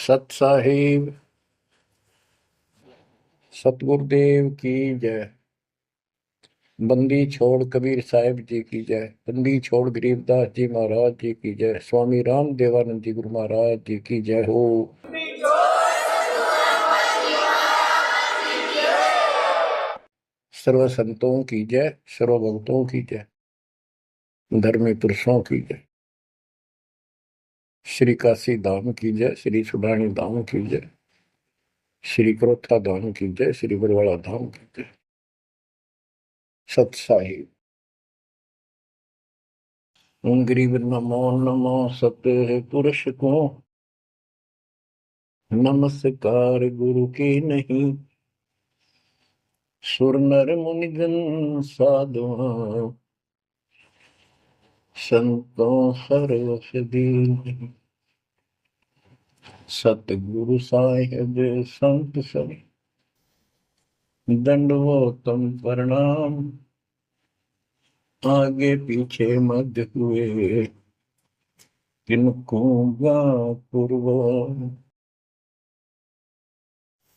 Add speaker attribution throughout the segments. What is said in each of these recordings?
Speaker 1: सत साहिब सतगुरुदेव की जय। बंदी छोड़ कबीर साहिब जी की जय। बंदी छोड़ गरीबदास जी महाराज जी की जय। स्वामी राम देवानंद जी गुरु महाराज जी की जय हो। सर्व संतों की जय, सर्व भक्तों की जय, धर्मी पुरुषों की जय। श्री काशी धाम की जय, श्री सुडानी धाम की जय, श्री क्रोथा धाम की जय, श्री बरवाड़ा धाम की जय। सत साहिब गरीब नमो नमो सत्य पुरुष को नमस्कार गुरु की नहीं। सुर नर मुनिजन साधुआ संतों सर्वस दीन। सतगुरु साहिब संत सब दंडवतम प्रणाम। आगे पीछे मध्य हुए किनको पूर्व।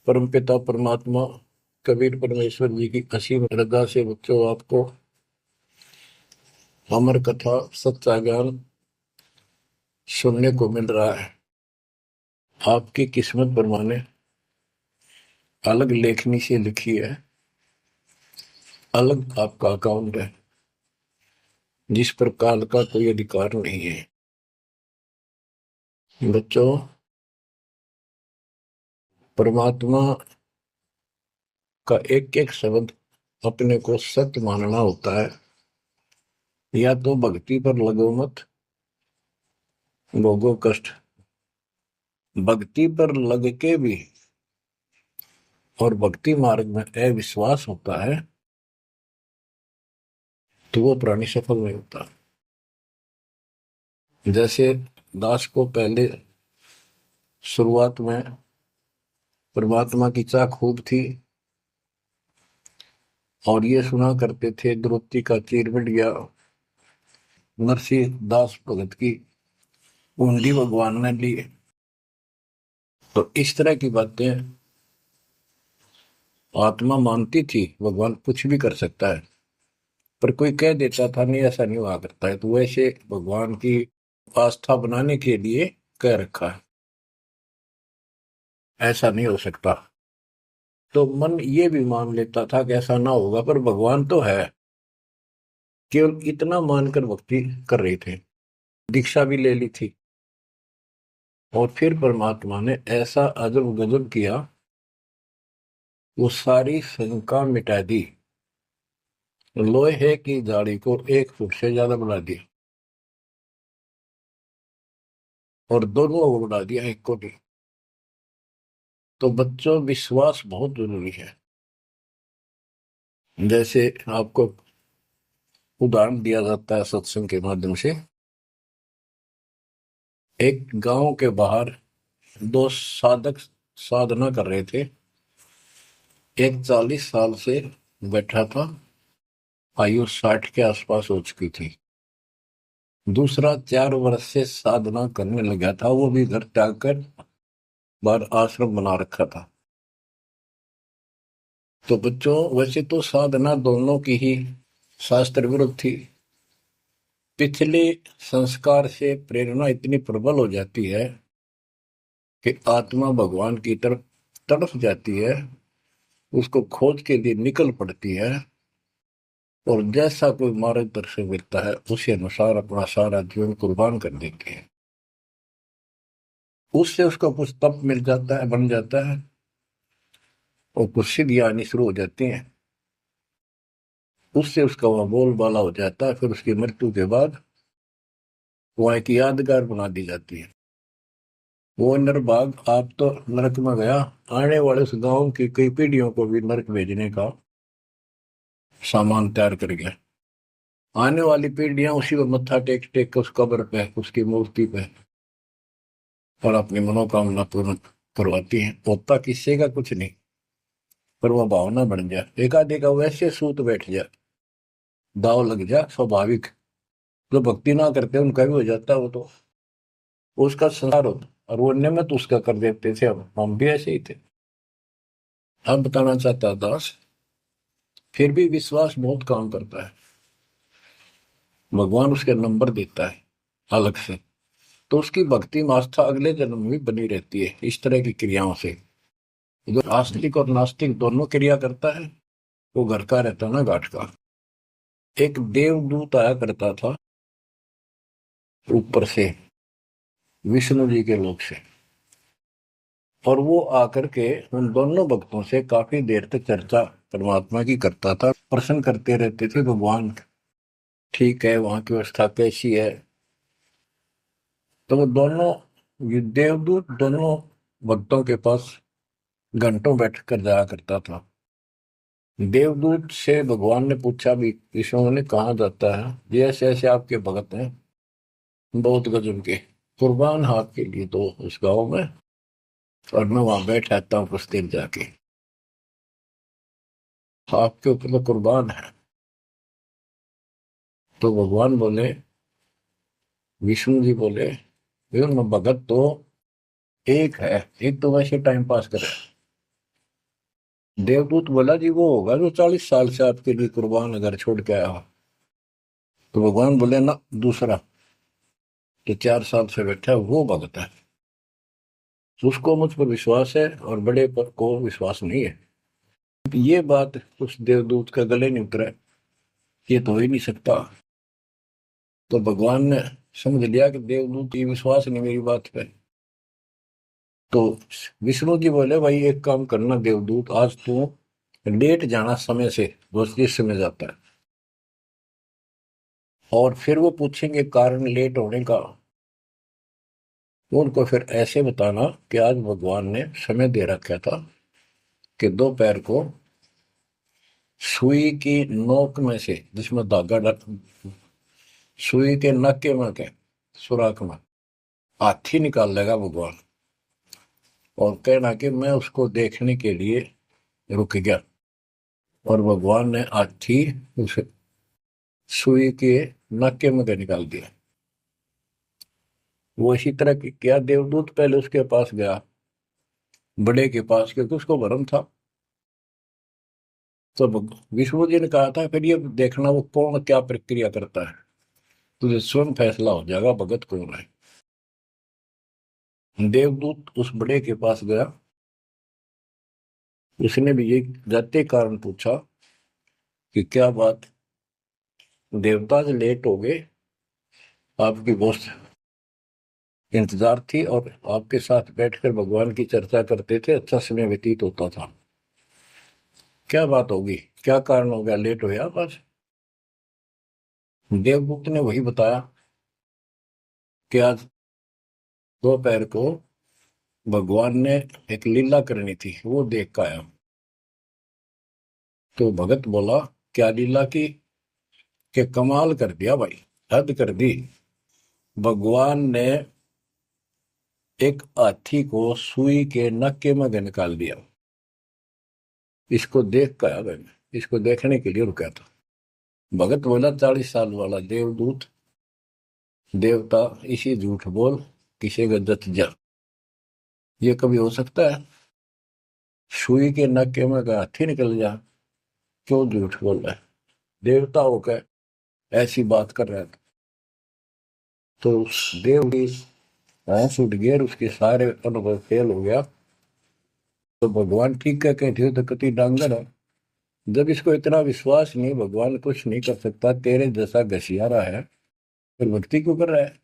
Speaker 1: परमपिता परमात्मा कबीर परमेश्वर जी की असीम श्रद्धा से बच्चों आपको अमर कथा सच्चा ज्ञान सुनने को मिल रहा है। आपकी किस्मत परमाने अलग लेखनी से लिखी है, अलग आपका अकाउंट है जिस पर काल का कोई अधिकार नहीं है। बच्चों, परमात्मा का एक एक शब्द अपने को सत्य मानना होता है। या तो भक्ति पर लगो मत, भोगो कष्ट। भक्ति पर लग के भी और भक्ति मार्ग में अविश्वास होता है तो वो प्राणी सफल नहीं होता। जैसे दास को पहले शुरुआत में परमात्मा की चाह खूब थी और ये सुना करते थे द्रौपदी का चीर मिट गया, नरसिंह दास भगत की कुंडी भगवान ने ली। तो इस तरह की बातें आत्मा मानती थी, भगवान कुछ भी कर सकता है। पर कोई कह देता था नहीं ऐसा नहीं हुआ करता है, तो वैसे भगवान की आस्था बनाने के लिए कह रखा है ऐसा नहीं हो सकता। तो मन ये भी मान लेता था कि ऐसा ना होगा, पर भगवान तो है। केवल इतना मानकर भक्ति कर रहे थे, दीक्षा भी ले ली थी। और फिर परमात्मा ने ऐसा अजब गजब किया, वो सारी शंका मिटा दी। लोहे की जाड़ी को 1 फुट से ज्यादा बढ़ा दिया और दोनों को बढ़ा दिया 1 को भी। तो बच्चों, विश्वास बहुत जरूरी है। जैसे आपको उदाहरण दिया जाता है सत्संग के माध्यम से। एक गांव के बाहर 2 साधक साधना कर रहे थे। एक 40 साल से बैठा था, आयु 60 के आसपास हो चुकी थी। दूसरा 4 वर्ष से साधना करने लगा था, वो भी घर त्याग कर बाहर आश्रम बना रखा था। तो बच्चों, वैसे तो साधना दोनों की ही शास्त्र विरुद्ध थी। पिछले संस्कार से प्रेरणा इतनी प्रबल हो जाती है कि आत्मा भगवान की तरफ तड़प जाती है, उसको खोज के लिए निकल पड़ती है और जैसा कोई मार्गदर्शन मिलता है उसी अनुसार अपना सारा जीवन कुर्बान कर देती है। उससे उसको कुछ तप मिल जाता है, बन जाता है और कुछ सिद्धियां आनी शुरू हो जाती हैं। उससे उसका वह बोलबाला हो जाता है। फिर उसकी मृत्यु के बाद वह एक यादगार बना दी जाती है। वो नरभाग आप तो नरक में गया, आने वाले उस गांव की कई पीढ़ियों को भी नरक भेजने का सामान तैयार कर गया। आने वाली पीढ़ियां उसी को मत्था टेक टेक के उस कब्र पे, उसकी मूर्ति पे और अपनी मनोकामना पूर्ण करवाती हैं। होता किसी का कुछ नहीं, पर वह भावना बन जाए, एकाधिक वैसे सूत बैठ जाए, दाव लग जाए। स्वाभाविक जो भक्ति ना करते उनका भी हो जाता है, वो तो उसका संसार होता। और वो नियमित उसका कर देते थे। अब हम भी ऐसे ही थे। अब बताना चाहता दास, फिर भी विश्वास बहुत काम करता है। भगवान उसके नंबर देता है अलग से, तो उसकी भक्ति में आस्था अगले जन्म में भी बनी रहती है इस तरह की क्रियाओं से। जो आस्तिक और नास्तिक दोनों क्रिया करता है, वो घर का रहता ना घाट का। एक देवदूत आया करता था ऊपर से, विष्णु जी के लोक से, और वो आकर के उन दोनों भक्तों से काफी देर तक चर्चा परमात्मा की करता था। प्रश्न करते रहते थे, भगवान ठीक है, वहां की व्यवस्था कैसी है। तो वो दोनों, ये देवदूत दोनों भक्तों के पास घंटों बैठ कर जाया करता था। देवदूत से भगवान ने पूछा भी, विष्णु ने, कहा जाता है, ये ऐसे ऐसे आपके भगत हैं बहुत गजब के, कुर्बान हाथ के लिए तो उस गांव में, और मैं वहां बैठ रहता हूँ कुछ देर जाके, आपके ऊपर तो कुर्बान है। तो भगवान बोले, विष्णु जी बोले, विष्णु भगत तो एक है, एक तो वैसे टाइम पास करे। देवदूत बोला, जी वो होगा जो 40 साल से आपके लिए कुर्बान घर छोड़ के आया हो। तो भगवान बोले, ना, दूसरा जो 4 साल से बैठा है वो भगत है, उसको मुझ पर विश्वास है और बड़े पर को विश्वास नहीं है। ये बात उस देवदूत का गले नहीं उतरा, ये तो हो ही नहीं सकता। तो भगवान ने समझ लिया कि देवदूत ये विश्वास नहीं मेरी बात पे। तो विष्णु जी बोले, भाई एक काम करना देवदूत, आज तू लेट जाना समय से, बस जिस समय जाता है, और फिर वो पूछेंगे कारण लेट होने का, उनको फिर ऐसे बताना कि आज भगवान ने समय दे रखा था कि दोपहर को सुई की नोक में से, जिसमें धागा डाल, सुई के नक्के में के सुराख में हाथी निकाल लेगा भगवान, और कहना कि मैं उसको देखने के लिए रुक गया, और भगवान ने हाथी उस सुई के नक्के में के निकाल दिया। वो इसी तरह की क्या, देवदूत पहले उसके पास गया, बड़े के पास, क्योंकि उसको भरम था। तो विष्णु जी ने कहा था, फिर ये देखना वो कौन क्या प्रक्रिया करता है, तुझे स्वयं फैसला हो जाएगा भगत कौन है। देवदूत उस बड़े के पास गया, उसने भी ये जाते कारण पूछा कि क्या बात, देवता से लेट हो गए, आपकी बहुत इंतजार थी, और आपके साथ बैठकर भगवान की चर्चा करते थे, अच्छा समय व्यतीत होता था, क्या बात होगी, क्या कारण हो गया, लेट हो गया बस। देवदूत ने वही बताया कि आज दोपहर को भगवान ने एक लीला करनी थी, वो देख कर आया। तो भगत बोला, क्या लीला की, कि कमाल कर दिया भाई, हद कर दी। भगवान ने एक हाथी को सुई के नक्के में निकाल दिया। इसको देख कर आया मैंने, इसको देखने के लिए रुका था। भगत बोला, 40 साल वाला देवदूत, देवता, इसी झूठ बोल, किसी का दत्त जा, ये कभी हो सकता है? सुई के नक्के में का हाथी निकल जा, क्यों झूठ बोल रहा है? देवता होकर ऐसी बात कर रहा था। तो उस देव की भैंस उठ गई और उसके सारे अनुभव फेल हो गया। तो भगवान ठीक है, कहते तो कति डांगर है, जब इसको इतना विश्वास नहीं, भगवान कुछ नहीं कर सकता, तेरे जैसा घसियारा है, फिर भक्ति क्यों कर रहा है?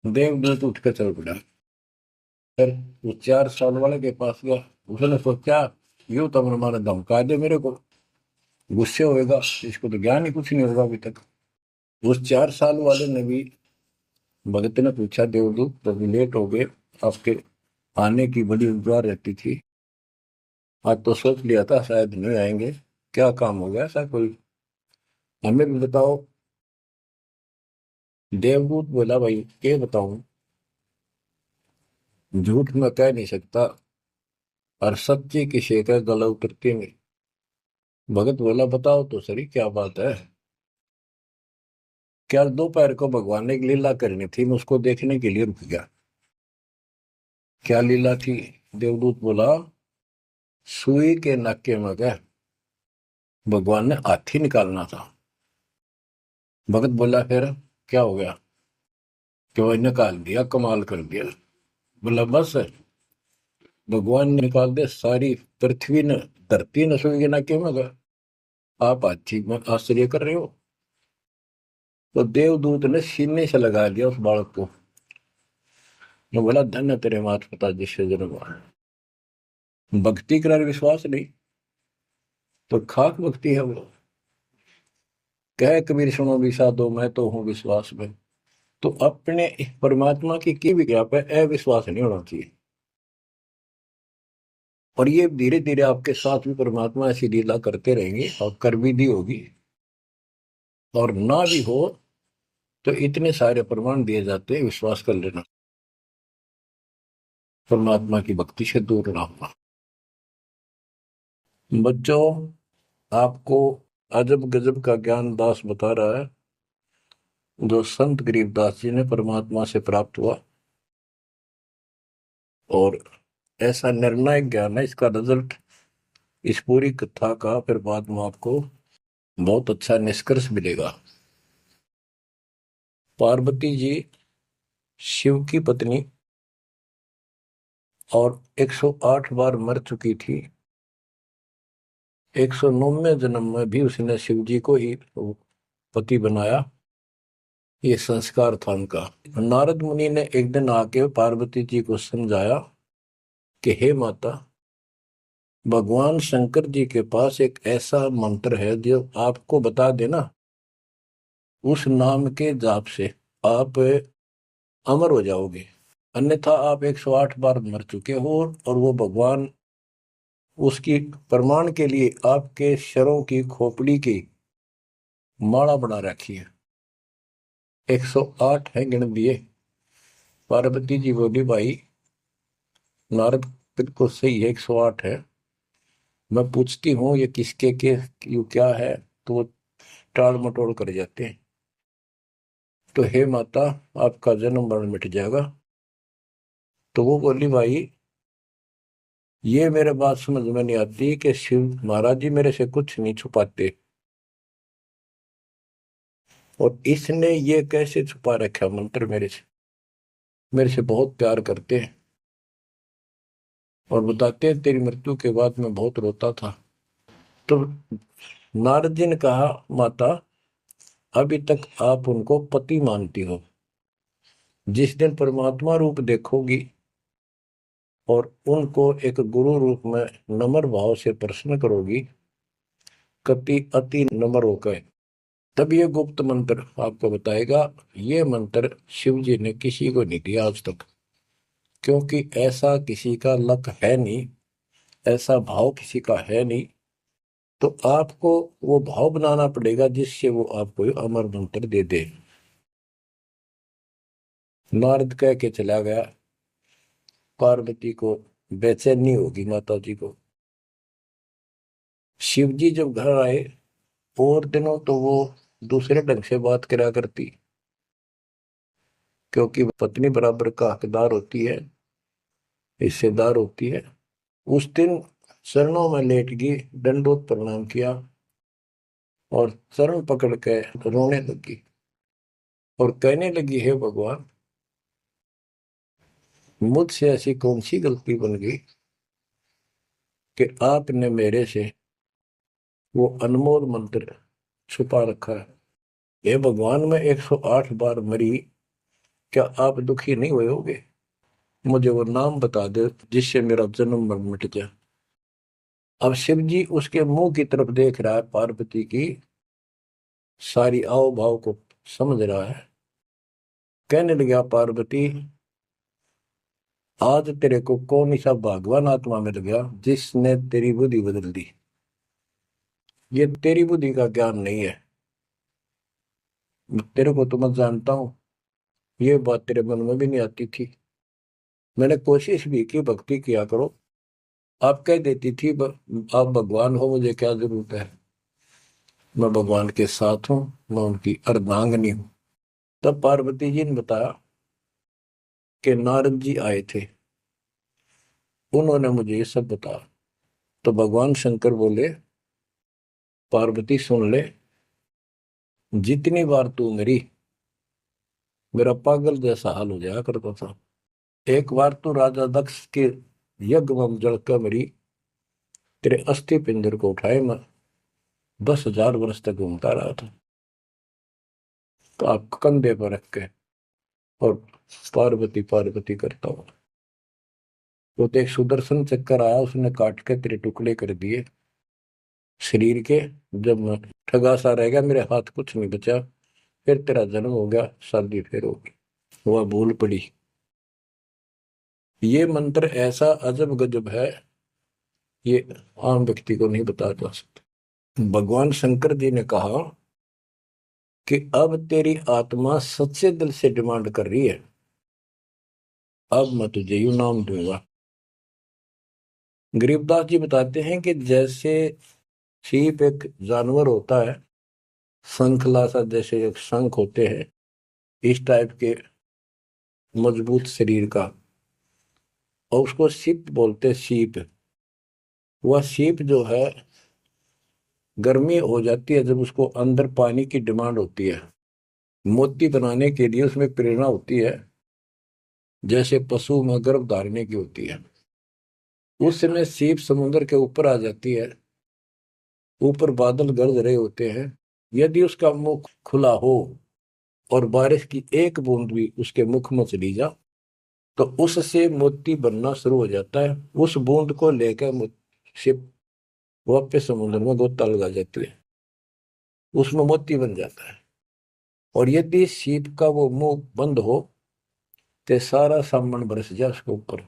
Speaker 1: देवदूत उठ कर चल पड़ा। फिर वो 4 साल वाले के पास गया, उसने सोचा यूं तो हमारा धमका दे मेरे को, गुस्से होएगा, इसको तो ज्ञान ही कुछ नहीं होगा अभी तक। उस 4 साल वाले ने भी, भगत ने पूछा, देवदूत तभी लेट हो गए, आपके आने की बड़ी इंतजार रहती थी, आज तो सोच लिया था शायद नहीं आएंगे, क्या काम हो गया ऐसा कोई, हमें भी बताओ। देवदूत बोला, भाई ये बताऊं, झूठ मैं कह नहीं सकता, और सच्ची किसी का गला उतरती नहीं। भगत बोला, बताओ तो सही क्या बात है। क्या दोपहर को भगवान ने एक लीला करनी थी, मैं उसको देखने के लिए रुक गया। क्या लीला थी? देवदूत बोला, सुई के नक्के में गए, भगवान ने हाथी निकालना था। भगत बोला, फिर क्या हो गया? कि वो निकाल दिया, कमाल कर दिया। बोला, बस भगवान ने निकाल दे, सारी पृथ्वी ने, धरती ने सुई के नक्के में गए, आप हाथी में आश्चर्य कर रहे हो? तो देवदूत ने सीने से लगा दिया उस बालक को। मैं बोला, धन्य तेरे माता पिता जिससे जन्म हुआ। भक्ति कर विश्वास नहीं तो खाक भक्ति है वो। कह कबीर सुनो विषा दो, मैं तो हूं विश्वास में। तो अपने परमात्मा की विज्ञा पे अविश्वास नहीं होना चाहिए। और ये धीरे धीरे आपके साथ भी परमात्मा ऐसी लीला करते रहेंगे और कर भी दी होगी। और ना भी हो तो इतने सारे प्रमाण दिए जाते हैं, विश्वास कर लेना, परमात्मा की भक्ति से दूर ना होना। बच्चों, आपको अजब गजब का ज्ञान दास बता रहा है, जो संत गरीबदास जी ने परमात्मा से प्राप्त हुआ। और ऐसा निर्णायक ज्ञान है, इसका रिजल्ट इस पूरी कथा का फिर बाद में आपको बहुत अच्छा निष्कर्ष मिलेगा। पार्वती जी शिव की पत्नी और 108 बार मर चुकी थी। 109वें जन्म में भी उसने शिव जी को ही पति बनाया। ये संस्कार था उनका। नारद मुनि ने एक दिन आके पार्वती जी को समझाया कि हे माता, भगवान शंकर जी के पास एक ऐसा मंत्र है जो आपको बता देना, उस नाम के जाप से आप अमर हो जाओगे। अन्यथा आप 108 बार मर चुके हो। और वो भगवान उसकी प्रमाण के लिए आपके शरों की खोपड़ी की माला बना रखी है। 108 है, गिन दिए। पार्वती जी बोली, भाई नारद बिल्कुल सही है, 108 है। मैं पूछती हूँ ये किसके के यू क्या है, तो वो टाल मटोल कर जाते हैं। तो हे माता, आपका जन्म मरण मिट जाएगा। तो वो बोली, भाई ये मेरे बात समझ में नहीं आती कि शिव महाराज जी मेरे से कुछ नहीं छुपाते, और इसने ये कैसे छुपा रखा मंत्र मेरे से? मेरे से बहुत प्यार करते हैं और बताते हैं तेरी मृत्यु के बाद मैं बहुत रोता था। तो नारद जी ने कहा, माता अभी तक आप उनको पति मानती हो, जिस दिन परमात्मा रूप देखोगी और उनको एक गुरु रूप में नम्र भाव से प्रश्न करोगी, कति अति नम्र होकर, तब ये गुप्त मंत्र आपको बताएगा। ये मंत्र शिव जी ने किसी को नहीं दिया आज तक, क्योंकि ऐसा किसी का लक है नहीं, ऐसा भाव किसी का है नहीं। तो आपको वो भाव बनाना पड़ेगा जिससे वो आपको अमर मंत्र दे दे। नारद कह के चला गया। पार्वती को बेचैनी होगी, माता जी को। शिव जी जब घर आए और दिनों तो वो दूसरे ढंग से बात करा करती, क्योंकि पत्नी बराबर का हकदार होती है, हिस्सेदार होती है। उस दिन चरणों में लेट गई, दंडोत प्रणाम किया और चरण पकड़ के रोने लगी और कहने लगी, हे भगवान, मुझसे ऐसी कौन सी गलती बन गई कि आपने मेरे से वो अनमोल मंत्र छुपा रखा है? हे भगवान, मैं 108 बार मरी, क्या आप दुखी नहीं हुए होगे? मुझे वो नाम बता दे जिससे मेरा जन्म मरण मिट जाए। अब शिव जी उसके मुंह की तरफ देख रहा है, पार्वती की सारी आओ भाव को समझ रहा है। कहने लगा, पार्वती आज तेरे को कौन सा भगवान आत्मा मिल गया जिसने तेरी बुद्धि बदल दी? ये तेरी बुद्धि का ज्ञान नहीं है, तेरे को तो मैं जानता हूं। ये बात तेरे मन में भी नहीं आती थी। मैंने कोशिश भी की, भक्ति किया करो, आप कह देती थी आप भगवान हो, मुझे क्या जरूरत है, मैं भगवान के साथ हूं, मैं उनकी अर्धांगनी हूं। तब पार्वती जी ने बताया कि नारद जी आए थे उन्होंने मुझे ये सब बताया। तो भगवान शंकर बोले, पार्वती सुन ले, जितनी बार तू मेरा पागल जैसा हाल हो जाया करता था। एक बार तो राजा दक्ष के यज्ञ में जलकर मरी, तेरे अस्थि पिंजर को उठाए मैं 10,000 वर्ष तक घूमता रहा था। तो आप कंधे पर रख के और पार्वती पार्वती करता हूँ। तो एक सुदर्शन चक्कर आया, उसने काट के तेरे टुकड़े कर दिए शरीर के। जब मैं ठगा सा रह गया, मेरे हाथ कुछ नहीं बचा, फिर तेरा जन्म हो गया, शादी फिर होगी। वह भूल पड़ी। ये मंत्र ऐसा अजब गजब है, ये आम व्यक्ति को नहीं बताया जा सकता। भगवान शंकर जी ने कहा कि अब तेरी आत्मा सच्चे दिल से डिमांड कर रही है, अब मैं तुझे यू नाम दूंगा। गरीबदास जी बताते हैं कि जैसे सीप एक जानवर होता है, शंखला सा जैसे एक शंख होते हैं, इस टाइप के मजबूत शरीर का, और उसको सीप बोलते हैं। सीप, वह सीप जो है, गर्मी हो जाती है जब उसको अंदर पानी की डिमांड होती है, मोती बनाने के लिए उसमें प्रेरणा होती है, जैसे पशु में गर्भ धारने की होती है। उस समय सीप समुद्र के ऊपर आ जाती है, ऊपर बादल गरज रहे होते हैं, यदि उसका मुख खुला हो और बारिश की एक बूंद भी उसके मुख में चली जा, तो उससे मोती बनना शुरू हो जाता है। उस बूंद को लेकर शिप वापस समुद्र में गोता लगा जाती है, उसमें मोती बन जाता है। और यदि सीप का वो मुंह बंद हो तो सारा सामान बरस जाए उसके ऊपर,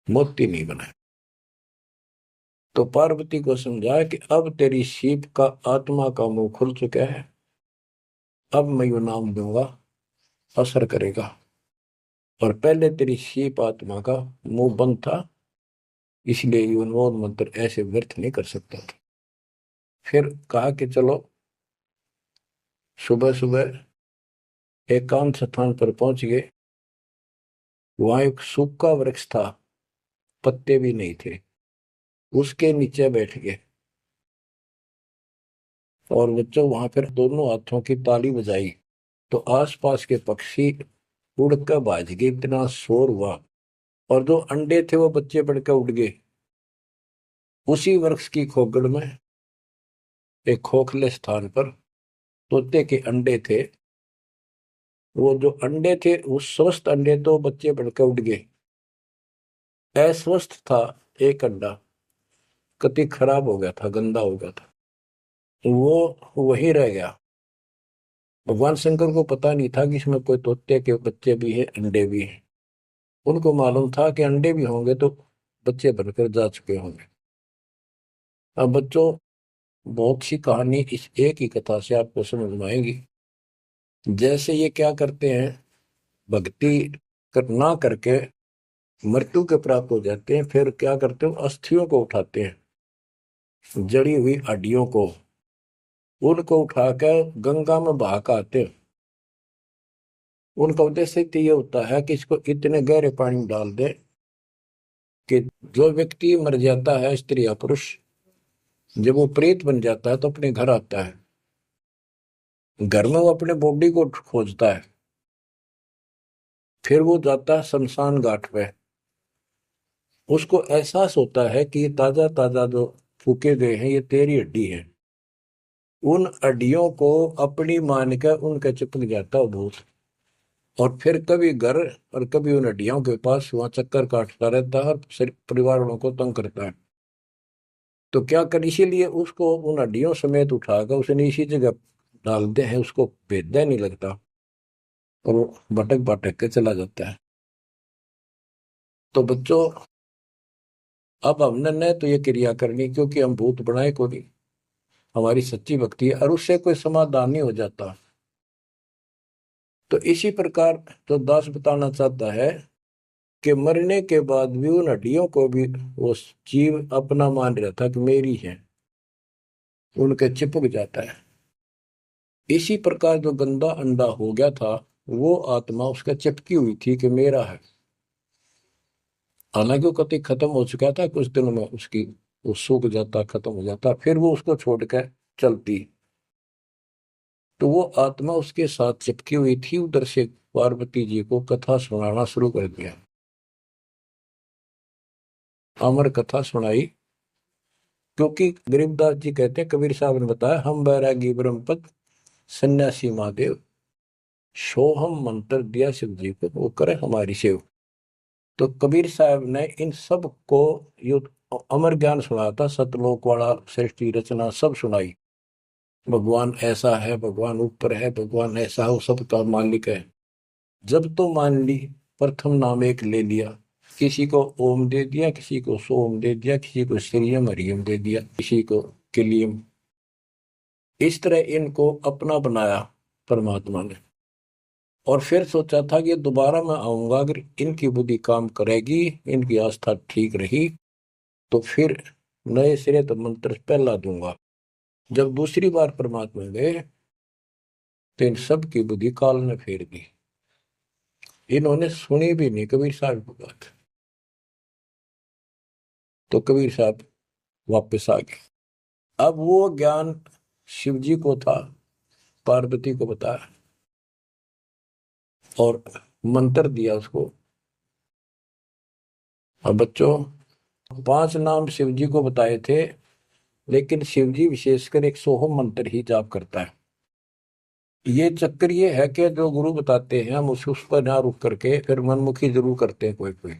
Speaker 1: मोती नहीं बने। तो पार्वती को समझाया कि अब तेरी सीप का आत्मा का मुंह खुल चुका है, अब मैं यू नाम दूंगा, असर करेगा। और पहले तेरी सीप आत्मा का मुंह बंद था, इसलिए ये उन्मोद मंत्र ऐसे व्यर्थ नहीं कर सकता था। फिर कहा कि चलो, सुबह सुबह एकांत स्थान पर पहुंच गए। वहां एक सूखा वृक्ष था, पत्ते भी नहीं थे, उसके नीचे बैठ गए। और बच्चों वहां पर दोनों हाथों की ताली बजाई, तो आसपास के पक्षी उड़कर भाज गए, इतना शोर हुआ। और जो अंडे थे वो बच्चे बढ़कर उड़ गए। उसी वृक्ष की खोगड़ में एक खोखले स्थान पर तोते के अंडे थे। वो जो अंडे थे, वो स्वस्थ अंडे, तो बच्चे बढ़कर उड़ गए। अस्वस्थ था एक अंडा, कति खराब हो गया था, गंदा हो गया था, वो वही रह गया। भगवान शंकर को पता नहीं था कि इसमें कोई तोते के बच्चे भी है, अंडे भी हैं। उनको मालूम था कि अंडे भी होंगे तो बच्चे बनकर जा चुके होंगे। अब बच्चों, बहुत सी कहानी इस एक ही कथा से आपको समझ में आएगी। जैसे ये क्या करते हैं, भक्ति ना करके मृत्यु के प्राप्त हो जाते हैं, फिर क्या करते हो, अस्थियों को उठाते हैं, जड़ी हुई हड्डियों को, उनको उठाकर गंगा में बहा के आते हैं। उनका उद्देश्य तो ये होता है कि इसको इतने गहरे पानी में डाल दे कि जो व्यक्ति मर जाता है, स्त्री या पुरुष, जब वो प्रेत बन जाता है तो अपने घर आता है। घर में वो अपने बॉडी को खोजता है, फिर वो जाता है शमशान घाट पे। उसको एहसास होता है कि ये ताजा ताजा जो फूके गए हैं, ये तेरी हड्डी है। उन हड्डियों को अपनी मान कर उनके चिपक जाता है भूत। और फिर कभी घर और कभी उन हड्डियों के पास वहां चक्कर काटता रहता है और परिवार वालों को तंग करता है। तो क्या कर, इसीलिए उसको उन हड्डियों समेत उठाकर उसने इसी जगह डालते हैं, उसको भेदना नहीं लगता, और वो भटक भटक के चला जाता है। तो बच्चों, अब हमने न तो ये क्रिया करनी, क्योंकि हम भूत बनाए को नहीं, हमारी सच्ची भक्ति है, और उससे कोई समाधान नहीं हो जाता। तो इसी प्रकार जो दास बताना चाहता है कि मरने के बाद भी उन हड्डियों को भी वो जीव अपना मान रहा था कि मेरी है, उनके चिपक जाता है। इसी प्रकार जो गंदा अंडा हो गया था, वो आत्मा उसका चिपकी हुई थी कि मेरा है। हालांकि वो कति खत्म हो चुका था, कुछ दिनों में उसकी वो सूख जाता, खत्म हो जाता, फिर वो उसको छोड़ कर चलती। तो वो आत्मा उसके साथ चिपकी हुई थी, उधर से पार्वती जी को कथा सुनाना शुरू कर दिया। अमर कथा सुनाई। क्योंकि गरीबदास जी कहते हैं, कबीर साहब ने बताया, हम बैरागी ब्रह्मपद सन्यासी महादेव, सोहम मंत्र दिया शिव जी को, वो करे हमारी सेव। तो कबीर साहब ने इन सब को यो अमर ज्ञान सुनाया था, सतलोक वाला, सृष्टि रचना सब सुनाई। भगवान ऐसा है, भगवान ऊपर है, भगवान ऐसा है, वो सबका मालिक है। जब तो मान ली, प्रथम नाम एक ले लिया, किसी को ओम दे दिया, किसी को सोम दे दिया, किसी को श्रीयम हरियम दे दिया, किसी को किलियम। इस तरह इनको अपना बनाया परमात्मा ने। और फिर सोचा था कि दोबारा मैं आऊंगा, अगर इनकी बुद्धि काम करेगी, इनकी आस्था ठीक रही, तो फिर नए सिरे तो मंत्र पहला दूंगा। जब दूसरी बार परमात्मा गए, तो इन सब की बुद्धि काल ने फेर दी। इन्होंने सुनी भी नहीं कबीर साहब की बात। तो कबीर साहब वापस आ गए। अब वो ज्ञान शिव जी को था, पार्वती को बताया और मंत्र दिया उसको। अब बच्चों, 5 नाम शिव जी को बताए थे, लेकिन शिव जी विशेषकर एक सोहम मंत्र ही जाप करता है। ये चक्कर ये है कि जो गुरु बताते हैं, हम उस पर ना रुक करके फिर मनमुखी जरूर करते हैं कोई कोई।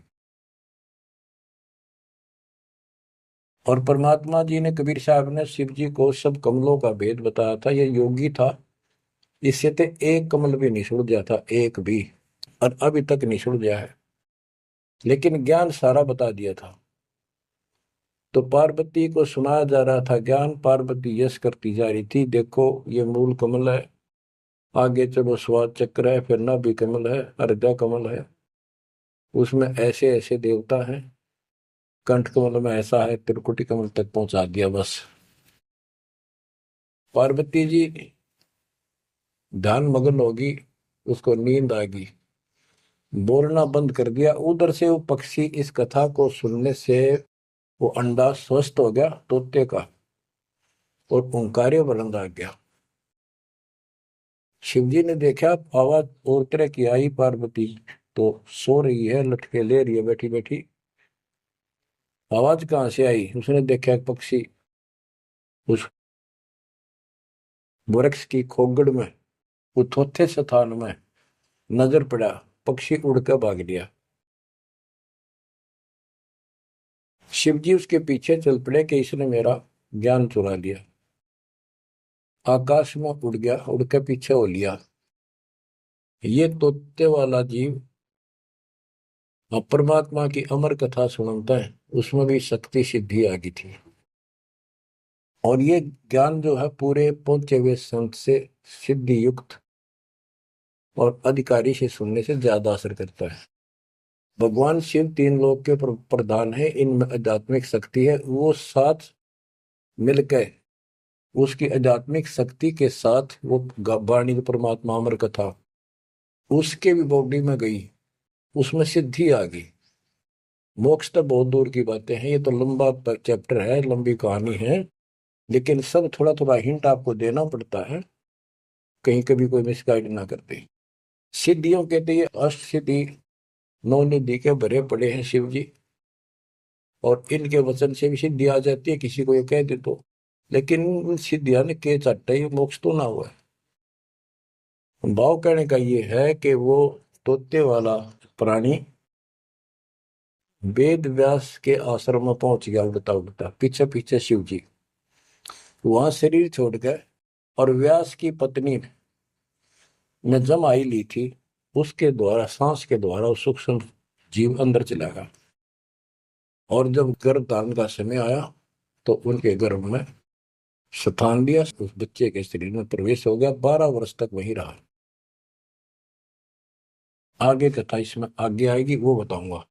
Speaker 1: और परमात्मा जी ने, कबीर साहब ने शिव जी को सब कमलों का भेद बताया था। ये योगी था, इससे तो एक कमल भी नहीं सुलझा था, एक भी, और अभी तक नहीं सुलझा है, लेकिन ज्ञान सारा बता दिया था। तो पार्वती को सुनाया जा रहा था ज्ञान, पार्वती यश करती जा रही थी, देखो ये मूल कमल है, आगे चलो स्वाद चक्र है, फिर नाभि कमल है, हृदय कमल है, उसमें ऐसे ऐसे देवता हैं, कंठ कमल में ऐसा है, त्रिकुटी कमल तक पहुंचा दिया बस। पार्वती जी ध्यान मग्न होगी, उसको नींद आ गई, बोलना बंद कर दिया। उधर से वो पक्षी इस कथा को सुनने से वो अंडा स्वस्थ हो गया तोते का, और ओंकार्य बुलंद आ गया। शिव जी ने देखा आवाज और तरह की आई, पार्वती तो सो रही है, लटके ले रही है बैठी बैठी, आवाज कहाँ से आई। उसने देखा एक पक्षी उस वृक्ष की खोगड़ में, उथोथे स्थान में नजर पड़ा, पक्षी उड़ कर भाग लिया। शिव जी उसके पीछे चल पड़े कि इसने मेरा ज्ञान चुरा लिया। आकाश में उड़ गया, उड़ के पीछे हो लिया। ये तोते वाला जीव अब परमात्मा की अमर कथा सुनता है, उसमें भी शक्ति सिद्धि आ गई थी। और ये ज्ञान जो है पूरे पहुंचे हुए संत से सिद्धि युक्त और अधिकारी से सुनने से ज्यादा असर करता है। भगवान शिव 3 लोक के प्रधान है, इनमें आध्यात्मिक शक्ति है, वो साथ मिलकर उसकी आध्यात्मिक शक्ति के साथ वो वाणी परमात्मा अमर कथा उसके भी बॉडी में गई, उसमें सिद्धि आ गई। मोक्ष तो बहुत दूर की बातें हैं, ये तो लंबा चैप्टर है, लंबी कहानी है, लेकिन सब थोड़ा थोड़ा हिंट आपको देना पड़ता है, कहीं कभी कोई मिसगाइड ना करते। सिद्धियों कहते ये अष्ट सिद्धि 9 निधि के भरे पड़े हैं शिव जी, और इनके वचन से भी सिद्धि आ जाती है, किसी को ये कह दे तो। लेकिन सिद्धियां ने के चाटा, ये मोक्ष तो ना हुआ है। भाव कहने का ये है कि वो तोते वाला प्राणी वेद व्यास के आश्रम में पहुंच गया, उड़ता उड़ता पीछे पीछे शिव जी, वहां शरीर छोड़ गए। और व्यास की पत्नी ने जमाई ली थी, उसके द्वारा, सांस के द्वारा वो सूक्ष्म जीव अंदर चला गया। और जब गर्भधारण का समय आया, तो उनके गर्भ में स्थान लिया, उस बच्चे के शरीर में प्रवेश हो गया, 12 वर्ष तक वहीं रहा। आगे कथा इसमें आगे आएगी, वो बताऊंगा।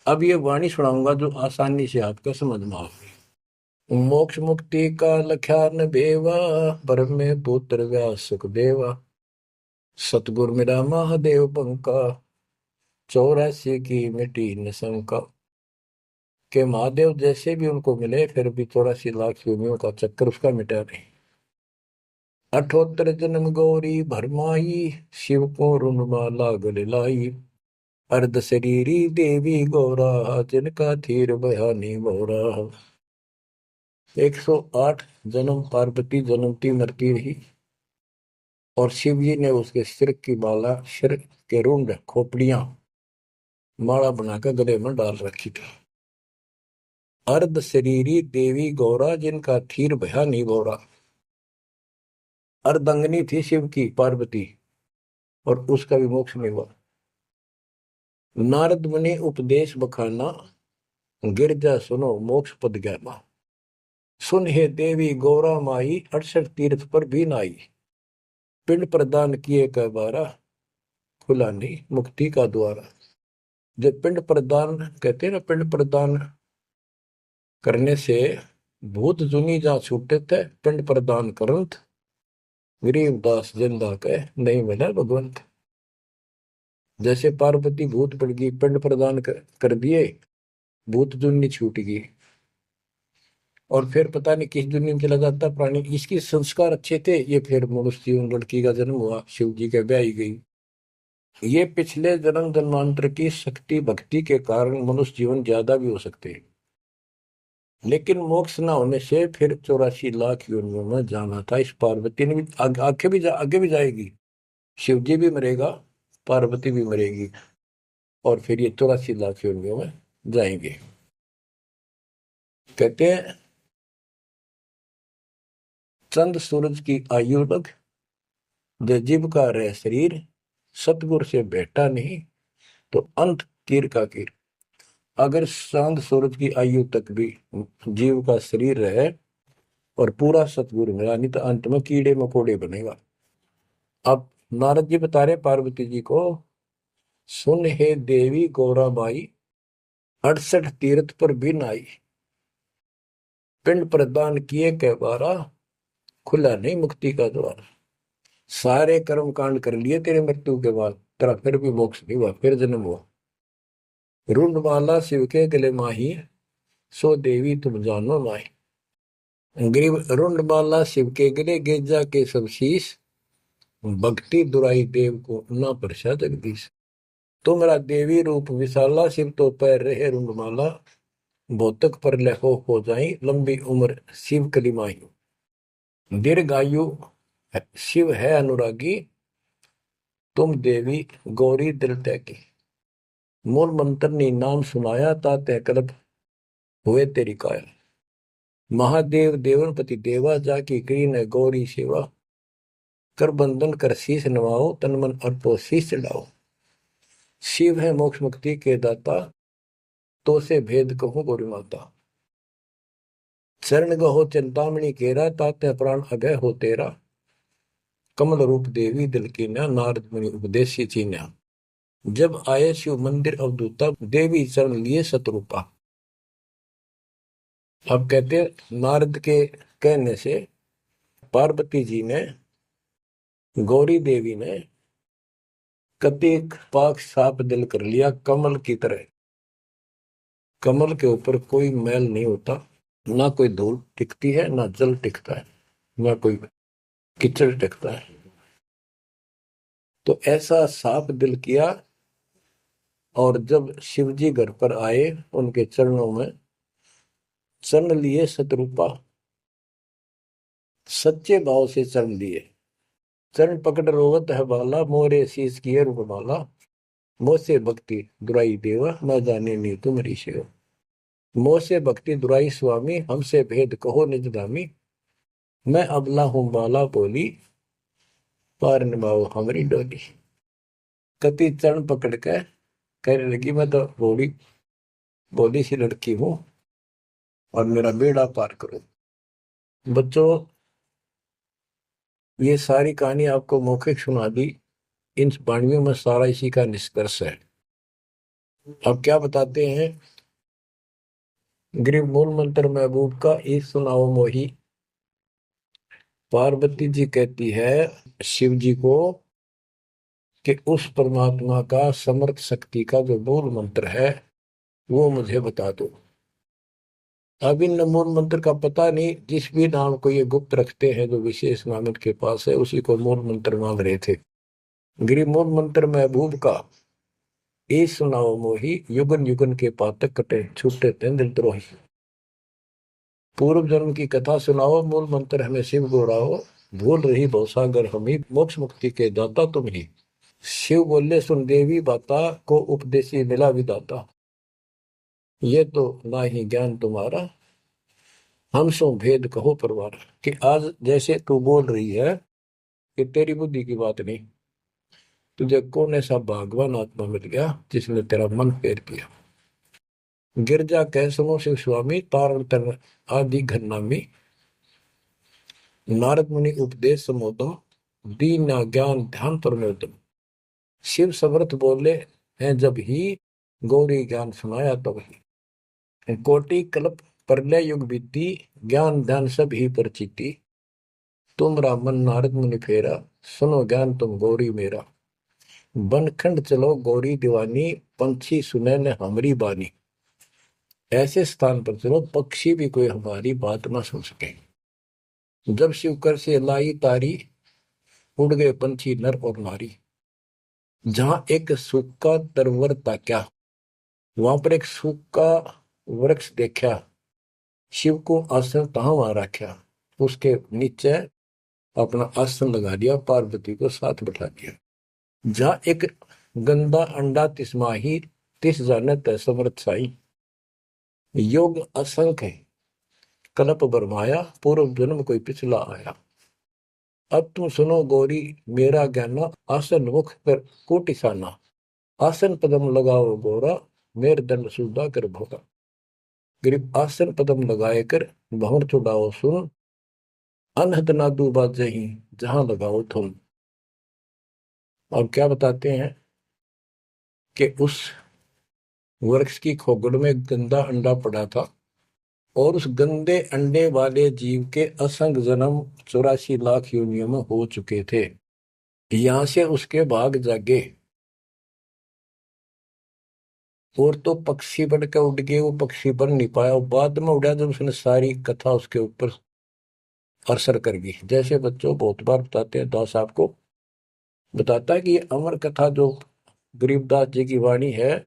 Speaker 1: अब ये वाणी सुनाऊंगा जो आसानी से आपको समझ में आएगी। मोक्ष मुक्ति का लख्यान बेवा, ब्रह्म में पुत्र व्यास सुखदेवा, सतगुर मेरा महादेव पंका, 84 की मिटी न शंका। कि महादेव जैसे भी उनको मिले फिर भी 84 लाख योनियों का चक्कर उसका मिटा नहीं। 78 जन्म गौरी भरमाई, शिव को रुणमाला गले लाई। अर्ध शरीरी देवी गौरा, जिनका थीर बयानी मोरा। 108 जन्म पार्वती जन्मती मरती रही, और शिव जी ने उसके सिर की माला, सिर के रुंड खोपड़ियां माला बनाकर गले में डाल रखी थी। अर्ध शरीरी देवी गौरा, जिनका थीर भया नहीं बोरा। अर्धंगनी थी शिव की पार्वती, और उसका भी मोक्ष नहीं हुआ। नारद मुनि उपदेश बखाना, गिरजा सुनो मोक्ष पद ज्ञाना। सुन हे देवी गौरा माई, 68 तीर्थ पर भी नाई। पिंड प्रदान किए कै बारा, खुला नहीं मुक्ति का द्वारा। जब पिंड प्रदान कहते हैं ना, पिंड प्रदान करने से भूत जुनी जा छूटे थे, पिंड प्रदान करंत गरीबदास जिंदा के नहीं मिला भगवंत। जैसे पार्वती भूत पड़ गई, पिंड प्रदान कर दिए, भूत जुनी छूट गई, और फिर पता नहीं किस दुनिया में चला जाता प्राणी। इसके संस्कार अच्छे थे, ये फिर मनुष्य जीवन, लड़की का जन्म हुआ, शिव जी के ब्याह गई। ये पिछले जन्म जन्मांतर की शक्ति भक्ति के कारण मनुष्य जीवन ज्यादा भी हो सकते हैं, लेकिन मोक्ष न होने से फिर 84 लाख योनियों में जाना था। इस पार्वती ने भी आगे भी जाएगी, शिव जी भी मरेगा, पार्वती भी मरेगी, और फिर ये 84 लाख योनियों में जाएंगे। कहते हैं चंद सूरज की आयु लग, जो जीव का रह शरीर। सतगुर से बेटा नहीं तो अंत कीर का कीर। अगर चांद सूरज की आयु तक भी जीव का शरीर रहे और पूरा सतगुरु मिला, नहीं तो अंत में कीड़े मकोड़े बनेगा। अब नारद जी बता रहे पार्वती जी को, सुन हे देवी गौरा माई, 68 तीर्थ पर भी नाई। पिंड प्रदान किए कै बारा, खुला नहीं मुक्ति का द्वार। सारे कर्म कांड कर लिए तेरे मृत्यु के बाद, तेरा फिर भी मोक्ष नहीं हुआ, फिर जन्म हुआ। रुंडमाला शिव के गले माही, सो देवी तुम जानो नाई। ग्रीव रुंडमाला शिव के गले, गेजा के सब शीश। भक्ति दुराई देव को ना परसा जगदीश। तुमरा देवी रूप विशाला, शिव तो पैर रहे रुंडमाला। भौतक पर लहो हो जाई, लंबी उम्र शिव कलिमाई। दीर्घायु शिव है अनुरागी, तुम देवी गौरी दिल त्यागी। मूल मंत्र ने नाम सुनाया, ताते कल्प हुए तेरी काया। महादेव देवनपति देवा, जाकी करी ने गौरी सेवा। कर बंधन कर शीश नवाओ, तन मन अर्पो शीश चढ़ाओ। शिव है मोक्ष मुक्ति के दाता, तो से भेद कहो गौरी माता। चरण गहो चिंतामणि केरा, ताते प्राण अगय हो तेरा। कमल रूप देवी दिल की न्या, नारद मुनि उपदेशी चीन्या। जब आए शिव मंदिर अवधूता, देवी चरण लिए सतरूपा। अब कहते नारद के कहने से पार्वती जी ने, गौरी देवी ने कतिक पाक साफ दिल कर लिया, कमल की तरह। कमल के ऊपर कोई मैल नहीं होता, ना कोई धूल टिकती है, ना जल टिकता है, ना कोई कीचड़ टिकता है। तो ऐसा साफ दिल किया, और जब शिवजी घर पर आए, उनके चरणों में चरण लिए सतरूपा। सच्चे भाव से चरण लिए। चरण पकड़ रोवत है बाला, मोरे शीस किए रूपमाला। मोसे भक्ति दुराई देवा, न जाने नी तुम्हारी सेवा। मोसे भक्ति दुराई स्वामी, हमसे भेद कहो निज दामी। मैं अबला हूं बाला बोली, पार निभाओ हमारी डोली। कति चरण पकड़ के कहने लगी, मैं तो बोली सी लड़की हूं, और मेरा बेड़ा पार करो। बच्चों, ये सारी कहानी आपको मौखिक सुना दी, इन वाणियों में सारा इसी का निष्कर्ष है। अब क्या बताते हैं, गृह मूल मंत्र महबूब का एक सुनाओ मोही। पार्वती जी कहती है शिव जी को कि उस परमात्मा का समर्थ शक्ति का जो मूल मंत्र है वो मुझे बता दो। अब इन मूल मंत्र का पता नहीं, जिस भी नाम को ये गुप्त रखते हैं जो विशेष नाम के पास है उसी को मूल मंत्र मान रहे थे। गिरी मूल मंत्र महबूब का ए सुनाओ मोही, युगन युगन के पातक कटे छूटे तेंद्र द्रोही। पूर्व जन्म की कथा सुनाओ, मूल मंत्र हमें शिव गोराओ, भूल रही भवसागर हम ही, मोक्ष मुक्ति के दाता तुम ही। शिव बोले सुन देवी बाता, को उपदेशी मिला विदाता, ये तो ना ही ज्ञान तुम्हारा, हम सो भेद कहो परवार। कि आज जैसे तू बोल रही है कि तेरी बुद्धि की बात नहीं, तुझे कौन ऐसा भगवान आत्मा मिल गया जिसने तेरा मन फेर किया। गिरजा कह सुनो शिव स्वामी, तारण तर आदि घरनामी, नारद मुनि उपदेश समोदम, दीन ज्ञान ध्यान परमोदम। शिव समर्थ बोले हैं जब ही, गौरी ज्ञान सुनाया तब ही। कोटि कल्प प्रलय युग बीती, ज्ञान ध्यान सब ही परचिति, तुमरा मन नारद मुनि फेरा, सुनो ज्ञान तुम गौरी मेरा। बनखंड चलो गौरी दीवानी, पंछी सुने न हमारी बानी। ऐसे स्थान पर चलो पक्षी भी कोई हमारी बात ना सुन सके। जब शिव कर से लाई तारी, उड़ गए पंछी नर और नारी। जहां एक सूखा तरवर ताक्या, वहां पर एक सूखा वृक्ष देखा, शिव को आसन तहां वहां रखा, उसके नीचे अपना आसन लगा दिया, पार्वती को साथ बैठा दिया। जहां एक गंदा अंडा तिस्माही, तिस जानत समर्थ साई। योग असंख्य कल्प बरमाया, पूर्व जन्म कोई पिछला आया। अब तुम सुनो गौरी मेरा ज्ञाना, आसन मुख पर कोटिसाना। आसन पदम लगाओ गौरा, मेर दंड सुधा कर भोगा। गरीब आसन पदम लगाए कर भंवर चुड़ाओ सुन, अनहद नादू बाजे ही जहां लगाओ धुन। और क्या बताते हैं कि उस वृक्ष की खोगड़ में गंदा अंडा पड़ा था, और उस गंदे अंडे वाले जीव के असंख्य जन्म 84 लाख योनियों में हो चुके थे। यहां से उसके भाग जागे, और तो पक्षी बन के उड़ गए, वो पक्षी बन नहीं पाया, और बाद में उड़ा जब उसने सारी कथा उसके ऊपर असर कर गई। जैसे बच्चों बहुत बार बताते हैं, दास आपको बताता है कि ये अमर कथा जो गरीबदास जी की वाणी है,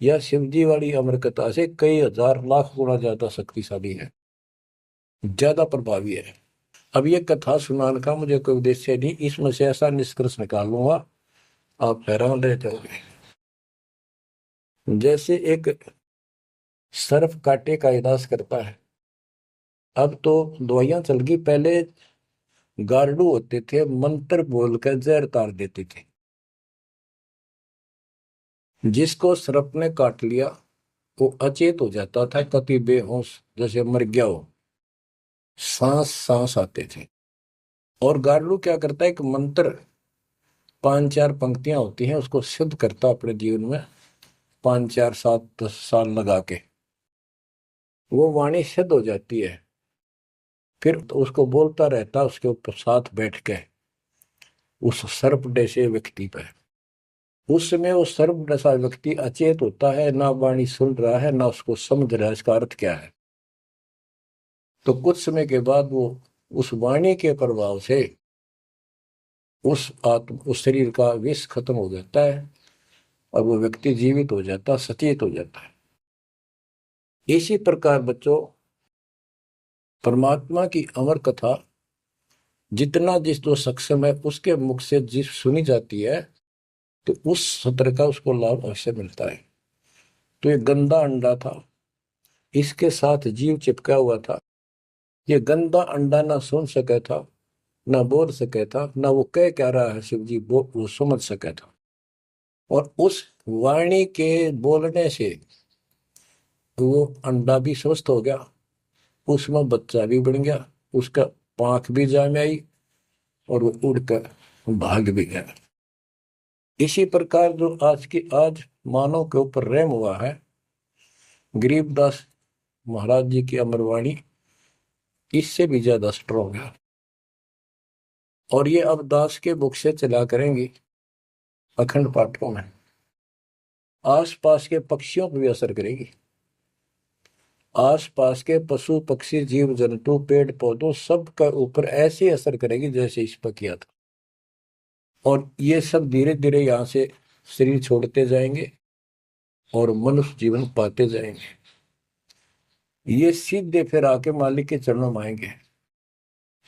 Speaker 1: यह शिव जी वाली अमर कथा से कई हजार लाख गुना ज्यादा शक्तिशाली है, ज्यादा प्रभावी है। अब ये कथा सुनाने का मुझे कोई उद्देश्य नहीं, इसमें से ऐसा निष्कर्ष निकालूंगा आप हैरान रह जाओगे। जैसे एक सर्प कांटे का इलाज करता है, अब तो दवाइयां चल गई, पहले गार्डू होते थे, मंत्र बोलकर जहर तार देते थे। जिसको सर्प ने काट लिया वो अचेत हो जाता था, कति बेहोश जैसे मर गया हो, सांस सांस आते थे। और गार्डू क्या करता है, एक मंत्र 5-4 पंक्तियां होती हैं, उसको सिद्ध करता अपने जीवन में, 5 4 7 10 साल लगा के वो वाणी सिद्ध हो जाती है। फिर तो उसको बोलता रहता उसके ऊपर साथ बैठ के उस सर्प जैसे व्यक्ति पर। उस समय वो सर्प जैसा व्यक्ति अचेत होता है, ना वाणी सुन रहा है ना उसको समझ रहा है इसका अर्थ क्या है। तो कुछ समय के बाद वो उस वाणी के प्रभाव से उस शरीर का विष खत्म हो जाता है, और वो व्यक्ति जीवित हो जाता, सचेत हो जाता है। इसी प्रकार बच्चों, परमात्मा की अमर कथा जितना जिस जो सक्षम है उसके मुख से जिस सुनी जाती है, तो उस सत्र का उसको लाभ अवश्य मिलता है। तो ये गंदा अंडा था, इसके साथ जीव चिपका हुआ था। ये गंदा अंडा ना सुन सका था, ना बोल सका था, ना वो कह क्या रहा है शिव जी वो समझ सका था। और उस वाणी के बोलने से वो अंडा भी स्वस्थ हो गया, उसमें बच्चा भी बन गया, उसका पांख भी जाम आई, और वो उड़कर भाग भी गया। इसी प्रकार जो आज मानव के ऊपर रहम हुआ है, गरीबदास महाराज जी की अमरवाणी इससे भी ज्यादा स्ट्रॉन्ग है। और ये अब दास के बुक से चला करेंगी अखंड पाठों में, आसपास के पक्षियों पर भी असर करेगी। आस पास के पशु पक्षी जीव जंतु पेड़ पौधों सब का ऊपर ऐसे असर करेगी जैसे इस पर किया था। और ये सब धीरे धीरे यहाँ से शरीर छोड़ते जाएंगे और मनुष्य जीवन पाते जाएंगे। ये सीधे फिर आके मालिक के चरणों में आएंगे।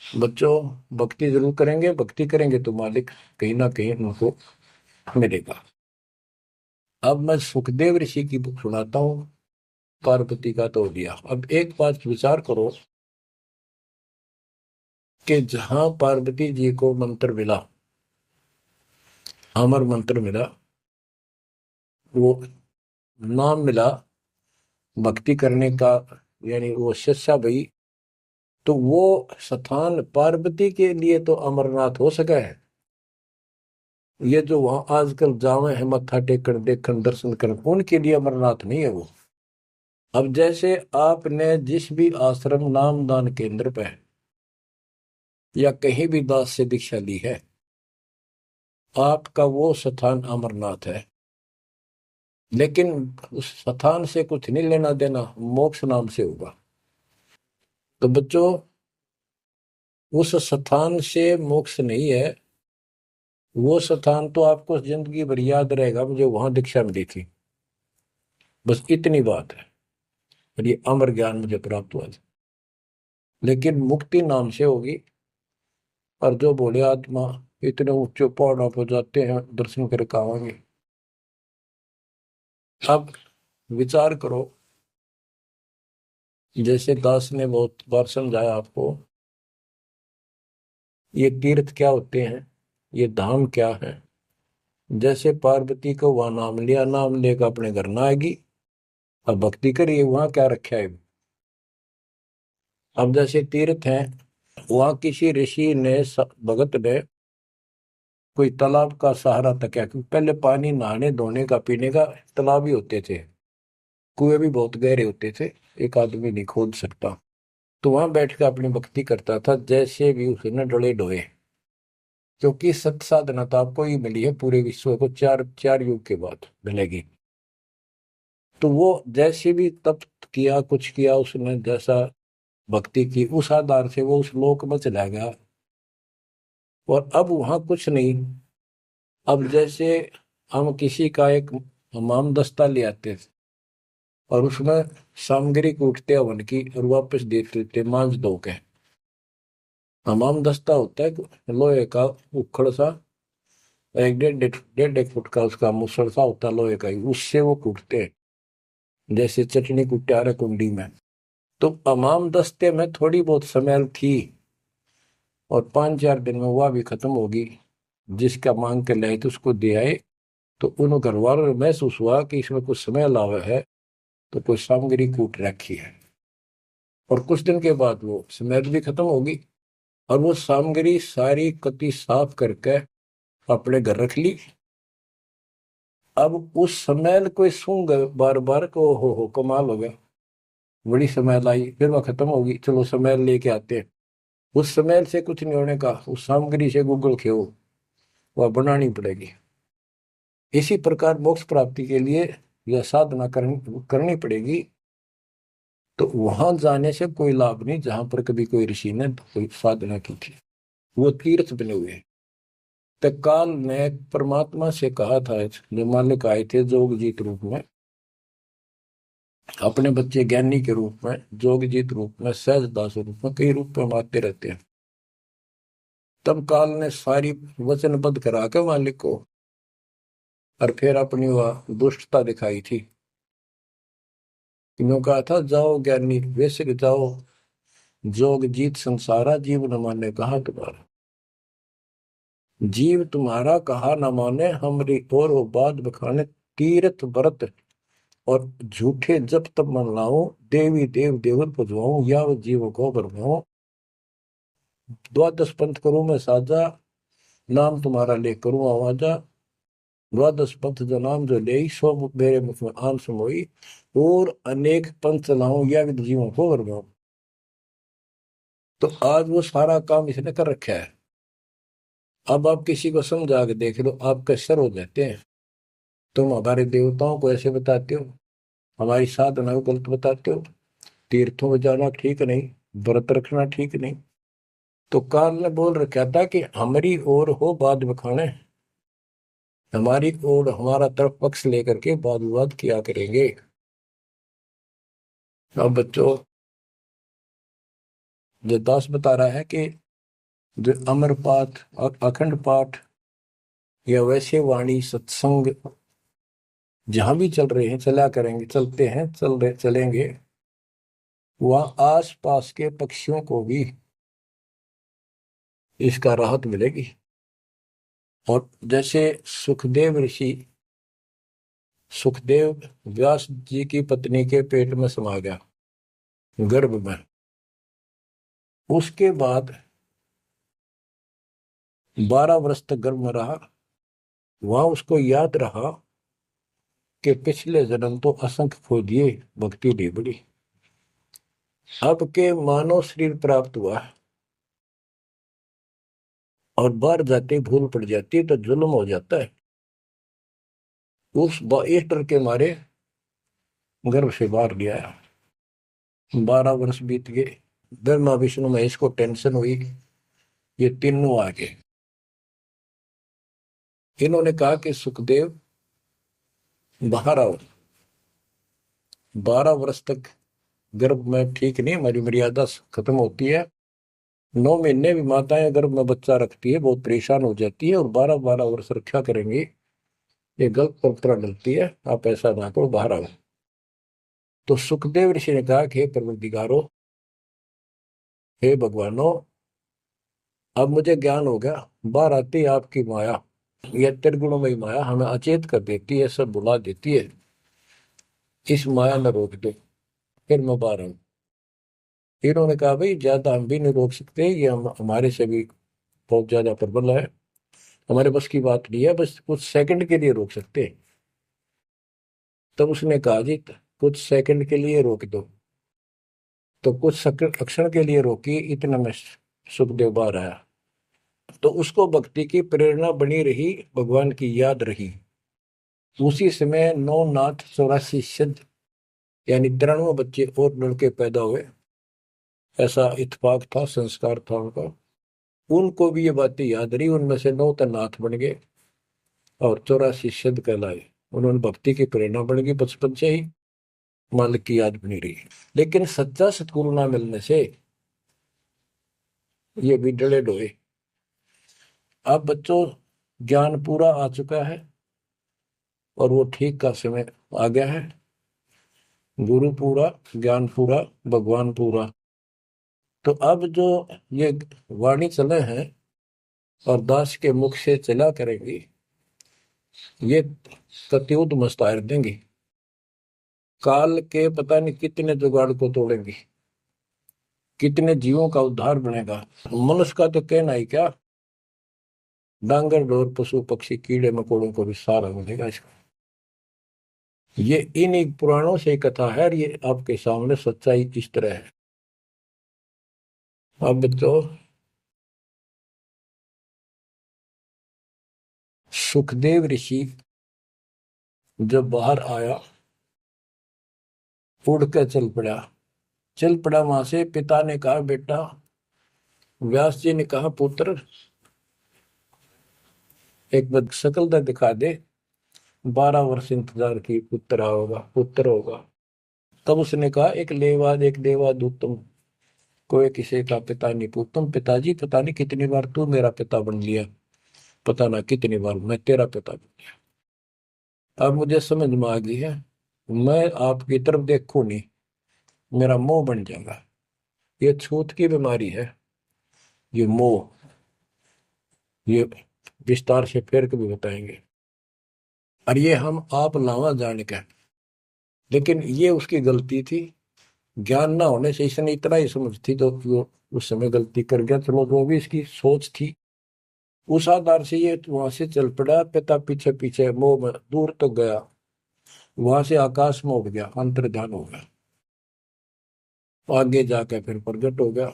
Speaker 1: बच्चों, भक्ति जरूर करेंगे, भक्ति करेंगे तो मालिक कहीं ना कहीं उनको मिलेगा। अब मैं सुखदेव ऋषि की बुक सुनाता हूँ, पार्वती का तो दिया। अब एक बात विचार करो कि जहां पार्वती जी को मंत्र मिला, अमर मंत्र मिला, वो नाम मिला भक्ति करने का, यानी वो शिष्या भई, तो वो स्थान पार्वती के लिए तो अमरनाथ हो सका है। ये जो वहां आजकल जावे हैं मत्था टेकन देखन दर्शन करन, उनके लिए अमरनाथ नहीं है वो। अब जैसे आपने जिस भी आश्रम नाम दान केंद्र पे या कहीं भी दास से दीक्षा ली है, आपका वो स्थान अमरनाथ है। लेकिन उस स्थान से कुछ नहीं लेना देना, मोक्ष नाम से होगा। तो बच्चों, उस स्थान से मोक्ष नहीं है। वो स्थान तो आपको जिंदगी भर याद रहेगा, मुझे वहां दीक्षा मिली थी, बस इतनी बात है, और ये अमर ज्ञान मुझे प्राप्त हुआ था। लेकिन मुक्ति नाम से होगी। और जो बोले आत्मा इतने ऊंचे पहाड़ों पर जाते हैं दर्शन करके आवांगे। अब विचार करो, जैसे दास ने बहुत बार समझाया आपको, ये तीर्थ क्या होते हैं, ये धाम क्या है। जैसे पार्वती को वहां नाम लिया, नाम लेकर अपने घर ना आएगी, अब भक्ति करिए, वहां क्या रखा है। अब जैसे तीर्थ है, वहां किसी ऋषि ने भगत ने कोई तालाब का सहारा तक, क्योंकि पहले पानी नहाने धोने का पीने का तालाब ही होते थे, कुएं भी बहुत गहरे होते थे, एक आदमी नहीं खोद सकता। तो वहां बैठ कर अपनी भक्ति करता था, जैसे भी उसने डले डोए। क्योंकि सत साधना तो आपको ही मिली है, पूरे विश्व को चार चार युग के बाद मिलेगी। तो वो जैसे भी तप किया, कुछ किया उसने, जैसा भक्ति की, उस आधार से वो उस लोक में चला गया। और अब वहां कुछ नहीं। अब जैसे हम किसी का एक हमाम दस्ता ले आते थे और उसमें सामग्री कूटते हवन की और वापस देते थे मांझ धो के। हमाम दस्ता होता है लोहे का उखड़ सा, एक डेढ़ एक फुट का उसका मुसड़ सा होता है लोहे का ही, उससे वो कूटते हैं, जैसे चटनी कुटा रहे कुंडी में। तो हमाम दस्ते में थोड़ी बहुत स्मेल थी, और 5-4 दिन में वह भी खत्म होगी। जिसका मांग के लाए थे उसको दे आए, तो उन घर वालों को महसूस हुआ कि इसमें कुछ स्मेल आवा है, तो कोई सामग्री कूट रखी है। और कुछ दिन के बाद वो स्मेल भी खत्म होगी, और वो सामग्री सारी कति साफ करके अपने घर रख ली। अब उस स्मेल को सूंघ बार बार को, हो कमाल हो गया, बड़ी स्मेल आई, फिर वह खत्म होगी, चलो स्मेल लेके आते हैं। उस स्मेल से कुछ नहीं होने का, उस सामग्री से गूगल खेओ, वह बनानी पड़ेगी। इसी प्रकार मोक्ष प्राप्ति के लिए यह साधना करनी पड़ेगी। तो वहां जाने से कोई लाभ नहीं जहां पर कभी कोई ऋषि ने कोई साधना की थी, वो तीर्थ बने हुए हैं। तत्काल ने परमात्मा से कहा था, जो मालिक आए थे जोगजीत रूप में, अपने बच्चे ज्ञानी के रूप में, जोगजीत रूप में, सहजदास रूप में, कई रूप में हम आते रहते हैं। तब काल ने सारी वचनबद्ध करा के मालिक को, और फिर अपनी वह दुष्टता दिखाई थी। इन्हों कहा था, जाओ ज्ञानी वैसे जाओ, जोग जीत संसारा, जीव न माने कहा तुम्हारा। जीव तुम्हारा कहा न माने, हमरी और वो बात बखाने, तीर्थ व्रत और झूठे जब तब मन लाऊं, देवी देव देवर पुजवाऊं, या जीव को बरवाऊं। द्वादश पंथ करूं मैं साजा, नाम तुम्हारा ले करूं आवाजा। द्वादश पंथ जो नाम जो ले, सो मेरे मुख में आन समोई, और अनेक पंथ चलाऊं, या विद जीवों को बरवाऊं। तो आज वो सारा काम इसने कर रखा है। अब आप किसी को समझा के देख लो, आपके सर हो जाते हैं। तुम हमारे देवताओं को ऐसे बताते हो, हमारी साधना को गलत बताते हो। तीर्थों में जाना ठीक नहीं, व्रत रखना ठीक नहीं। तो काल ने बोल रखा था कि हमारी ओर हो बाद में खाने, हमारी ओर हमारा तरफ पक्ष लेकर के वाद विवाद किया करेंगे। अब बच्चों, जो दास बता रहा है कि जो अमर पाठ, अखंड पाठ या वैसे वाणी सत्संग जहां भी चल रहे हैं, चला करेंगे, चलते हैं, चलेंगे, वहां आस पास के पक्षियों को भी इसका राहत मिलेगी। और जैसे सुखदेव ऋषि, सुखदेव व्यास जी की पत्नी के पेट में समा गया, गर्भ में, उसके बाद 12 वर्ष तक गर्भ में रहा। वहां उसको याद रहा कि पिछले जन्म तो असंख्य खो दिए, भक्ति नहीं बड़ी, अब के मानव शरीर प्राप्त हुआ और बाहर जाते भूल पड़ जाती है तो जुल्म हो जाता है। इस डर के मारे गर्भ से बाहर लिया। 12 वर्ष बीत गए, ब्रह्मा विष्णु महेश को टेंशन हुई, ये तीनों आ गए। इन्होंने कहा कि सुखदेव बाहर आओ, 12 वर्ष तक गर्भ में ठीक नहीं, हमारी मर्यादा खत्म होती है। 9 महीने भी माताएं गर्भ में बच्चा रखती है, बहुत परेशान हो जाती है, और 12-12 वर्ष रक्षा करेंगी, ये गलत परंपरा डलती है, आप ऐसा ना करो, बाहर आओ। तो सुखदेव ऋषि ने कहा कि हे परवरदिगारो, हे भगवानो, अब मुझे ज्ञान हो गया, बाहर आती है आपकी माया, यह त्रिगुणमयी माया हमें अचेत कर देती है, सब बुला देती है, इस माया में रोक दो, फिर मैं बाहर आऊं। इन्होंने कहा भाई ज्यादा हम भी नहीं रोक सकते, ये हमारे से भी बहुत ज्यादा प्रबल है, हमारे बस की बात नहीं है, बस कुछ सेकंड के लिए रोक सकते हैं। तब उसने कहा जी कुछ सेकंड के लिए रोक दो। तो कुछ क्षण के लिए रोकी, इतना में सुखदेव बाहर आया। तो उसको भक्ति की प्रेरणा बनी रही, भगवान की याद रही। उसी समय 9 नाथ 84 सिद्ध, यानी 93 बच्चे और लड़के पैदा हुए, ऐसा इत्तेफाक था, संस्कार था उनका। उनको भी ये बातें याद रही, उनमें से 9 तो नाथ बन गए और 84 सिद्ध कहलाए। उन्होंने भक्ति की प्रेरणा बन गई, बचपन से ही मालिक की याद बनी रही। लेकिन सच्चा सतगुरु ना मिलने से ये भी डले डोए। अब बच्चों, ज्ञान पूरा आ चुका है और वो ठीक का समय आ गया है। गुरु पूरा, ज्ञान पूरा, भगवान पूरा। तो अब जो ये वाणी चले हैं और दास के मुख से चला करेंगी, ये कत्युत मस्तार देंगी, काल के पता नहीं कितने जुगाड़ को तोड़ेंगी, कितने जीवों का उद्धार बनेगा। मनुष्य का तो कहना ही क्या, डांगर डोर पशु पक्षी कीड़े मकोड़ों को भी सहारा मिलेगा इसका। ये इन पुराणों से कथा है, और ये आपके सामने सच्चाई इस तरह है। अब तो सुखदेव ऋषि जब बाहर आया, उड़ कर चल पड़ा वहां से। पिता ने कहा बेटा, व्यास जी ने कहा पुत्र, एक बार शकल तो दिखा दे, 12 वर्ष इंतजार की, पुत्र होगा। तब उसने कहा एक देवाद उत्तम, कोई किसी का पिता नहीं पूछता। पिताजी पता नहीं कितनी बार तू मेरा पिता बन लिया, पता ना कितनी बार मैं तेरा पिता बन लिया। अब मुझे समझ में आ गई है, मैं आपकी तरफ देखूं नहीं, मेरा मोह बन जाएगा। ये छूत की बीमारी है, ये मोह, ये विस्तार से फिर कभी बताएंगे। और ये हम आप लावा जान के, लेकिन ये उसकी गलती थी, ज्ञान ना होने से इसने इतना ही समझ थी, तो वो उस समय गलती कर गया। चलो जो भी इसकी सोच थी, उस आधार से ये वहां से चल पड़ा, पिता पीछे पीछे मोह में दूर तक गया, वहां से आकाश में उड़ गया, अंतर्ध्यान हो गया, आगे जाकर फिर प्रकट हो गया।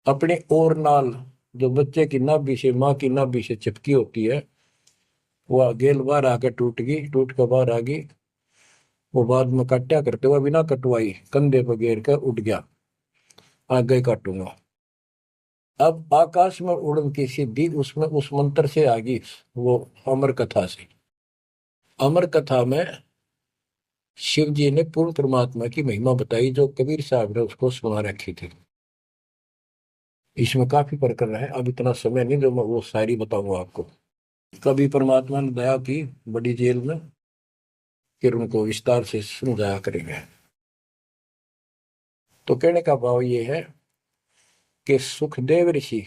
Speaker 1: अपने और नाल जो बच्चे की नाभि से, माँ की नाभि से चिपकी होती है, वो गेल बाहर आकर टूट गई, टूट कर बाहर आ गई। वो बाद में काटा करते हुए बिना कटवाई कंधे पर घेर कर उठ गया, आगे काटूंगा। अब आकाश में उड़न की सिद्धि उसमें उस मंत्र से आ गई, वो अमर कथा से। अमर कथा में शिव जी ने पूर्ण परमात्मा की महिमा बताई, जो कबीर साहब ने उसको सुना रखी थी। इसमें काफी प्रकरण है, अब इतना समय नहीं जो मैं वो शायरी बताऊंगा आपको। कभी परमात्मा ने दया की बड़ी जेल में, फिर उनको विस्तार से समझाया करेंगे। तो कहने का भाव ये है कि सुखदेव ऋषि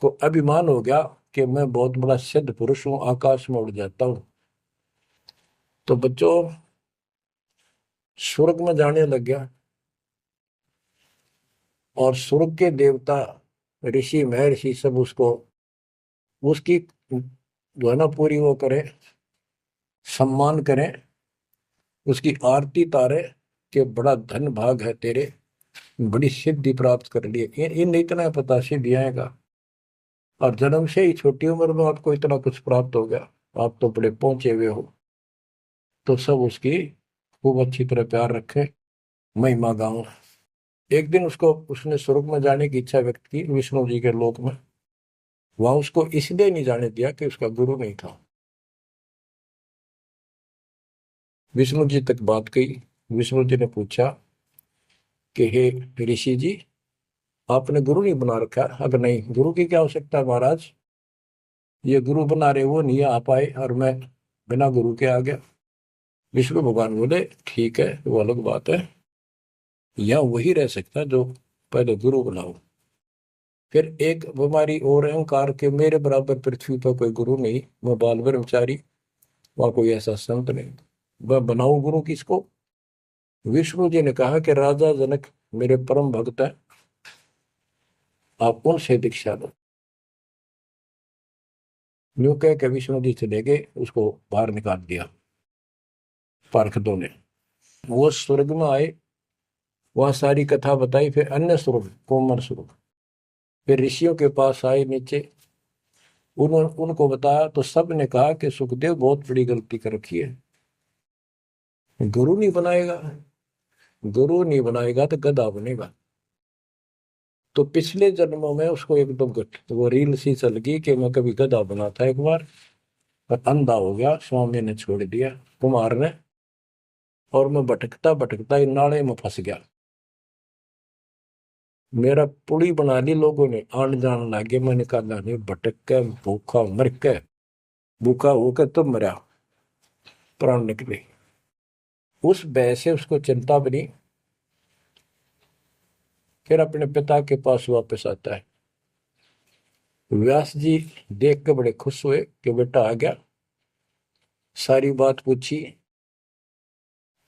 Speaker 1: को अभिमान हो गया कि मैं बहुत बड़ा सिद्ध पुरुष हूं, आकाश में उड़ जाता हूं। तो बच्चों, स्वर्ग में जाने लग गया, और स्वर्ग के देवता ऋषि महर्षि सब उसको, उसकी जो है ना पूरी वो करे, सम्मान करें, उसकी आरती तारे कि बड़ा धन भाग है तेरे, बड़ी सिद्धि प्राप्त कर लिए। इन इतना पता सिद्धि आएगा, और जन्म से ही छोटी उम्र में आपको इतना कुछ प्राप्त हो गया, आप तो बड़े पहुंचे हुए हो। तो सब उसकी खूब अच्छी तरह प्यार रखे, महिमा गाओ। एक दिन उसको, उसने स्वर्ग में जाने की इच्छा व्यक्त की विष्णु जी के लोक में। वहां उसको इसलिए नहीं जाने दिया कि उसका गुरु नहीं था। विष्णु जी तक बात गई। विष्णु जी ने पूछा कि हे ऋषि जी, आपने गुरु नहीं बना रखा? अगर नहीं, गुरु की क्या आवश्यकता है महाराज, ये गुरु बना रहे वो नहीं आ पाए और मैं बिना गुरु के आ गया। विष्णु भगवान बोले ठीक है, वो अलग बात है, या वही रह सकता है जो पहले गुरु बनाओ। फिर एक बीमारी और अहंकार के, मेरे बराबर पृथ्वी पर कोई गुरु नहीं, मैं बाल ब्रह्मचारी, वहां कोई ऐसा संत नहीं, मैं बनाऊं गुरु किसको? विष्णु जी ने कहा कि राजा जनक मेरे परम भक्त है, आप उनसे दीक्षा लो। यूं कह के विष्णु जी चले गए, उसको बाहर निकाल दिया पार्षदों ने। वो स्वर्ग में आए, वहां सारी कथा बताई। फिर अन्य स्वर्ग, कोमर स्वर्ग, फिर ऋषियों के पास आए नीचे, उनको बताया तो सब ने कहा कि सुखदेव बहुत बड़ी गलती कर रखी है, गुरु नहीं बनाएगा, गुरु नहीं बनाएगा तो गधा बनेगा। तो पिछले जन्मों में उसको एकदम वो रील सी चल गई कि मैं कभी गधा बना था एक बार, पर अंधा हो गया, स्वामी ने छोड़ दिया, कुमार ने, और मैं भटकता भटकता इन नाले में फंस गया। मेरा पुली बना ली लोगों ने, आन जान लगे, मैंने कहा नहीं, भटक के भूखा मर के, भूखा होकर तो मरा, प्राण निकले। उस भय से उसको चिंता बनी। फिर अपने पिता के पास वापस आता है। व्यास जी देख के बड़े खुश हुए कि बेटा आ गया। सारी बात पूछी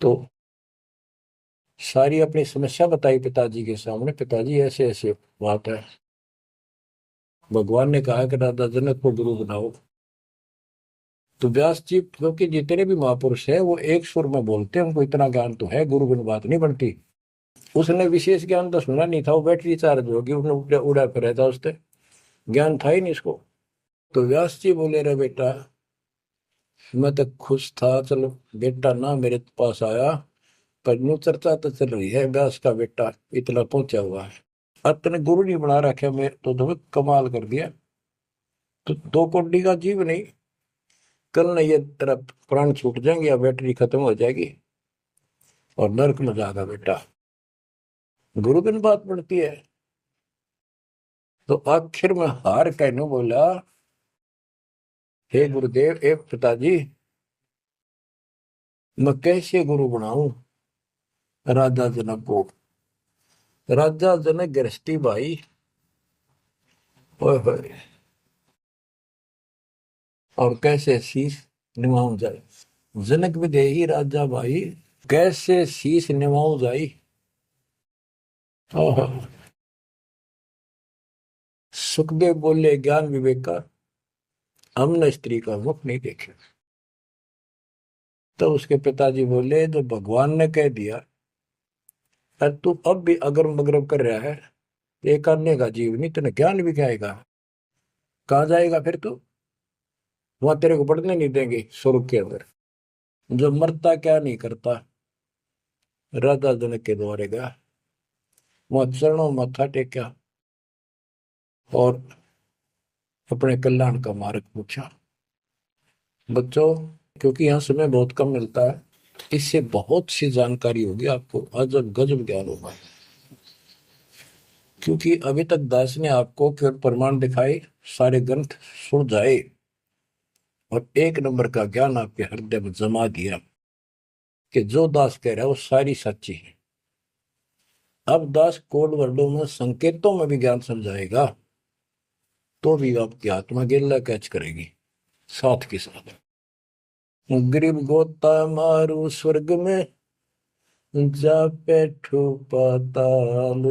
Speaker 1: तो सारी अपनी समस्या बताई पिताजी के सामने। पिताजी ऐसे ऐसे बात है, भगवान ने कहा कि राजा जनक को गुरु बनाओ। तो व्यास जी, क्योंकि जितने भी महापुरुष है वो एक सुर में बोलते हैं, उनको इतना ज्ञान तो है, गुरु बिन बात नहीं बनती। उसने विशेष ज्ञान तो सुना नहीं था, वो बैटरी चार्ज होगी, उसने उड़ा उड़ा फिर था, उससे ज्ञान था ही नहीं इसको। तो व्यास जी बोले रे बेटा, मैं तो खुश था, चलो बेटा ना मेरे पास आया, पर यूं चर्चा तो चल रही है व्यास का बेटा इतना पहुंचा हुआ है, अब तने गुरु नहीं बना रखे, मैं तो तुम्हें कमाल कर दिया। तो दो कोड़ी का जीव नहीं, कल ना ये तेरा प्राण छूट जाएंगे या बैटरी खत्म हो जाएगी और नरक में जाएगा बेटा, गुरु बिन बात बढ़ती है। तो आखिर में हार कहने बोला, हे गुरुदेव, हे पिताजी, मैं कैसे गुरु बनाऊं राजा जनक को? राजा जनक गृहस्थी भाई, ओए होए, और कैसे शीश निभाऊं जाए, जनक विदेही राजा भाई, कैसे शीश निभाऊं जाई। ओहो। सुखदेव बोले ज्ञान विवेक का, हमने स्त्री का मुख नहीं देखे। तो उसके पिताजी बोले जो भगवान ने कह दिया, और तू अब भी अगरम बगरम कर रहा है, एक अन्य का जीव नहीं, तेने ज्ञान भी क्या आएगा, कहाँ जाएगा फिर तू, वहां तेरे को पढ़ने नहीं देंगे स्वर्ग के अंदर। जो मरता क्या नहीं करता, राजा जनक के द्वारे गया, वहां चरणों में माथा टेका और अपने कल्याण का मार्ग पूछा। बच्चों, क्योंकि यहाँ समय बहुत कम मिलता है, इससे बहुत सी जानकारी होगी आपको, अजब गजब ज्ञान होगा। क्योंकि अभी तक दास ने आपको केवल प्रमाण दिखाए, सारे ग्रंथ सुन जाए और एक नंबर का ज्ञान आपके हृदय में जमा दिया कि जो दास कह रहा है वो सारी सच्ची है। अब दास कोड वर्डों में, संकेतों में भी ज्ञान समझाएगा, तो भी आपकी आत्मा गिल्ला कैच करेगी साथ के साथ। गरीब गोता मारू स्वर्ग में, जा बैठो पाताल,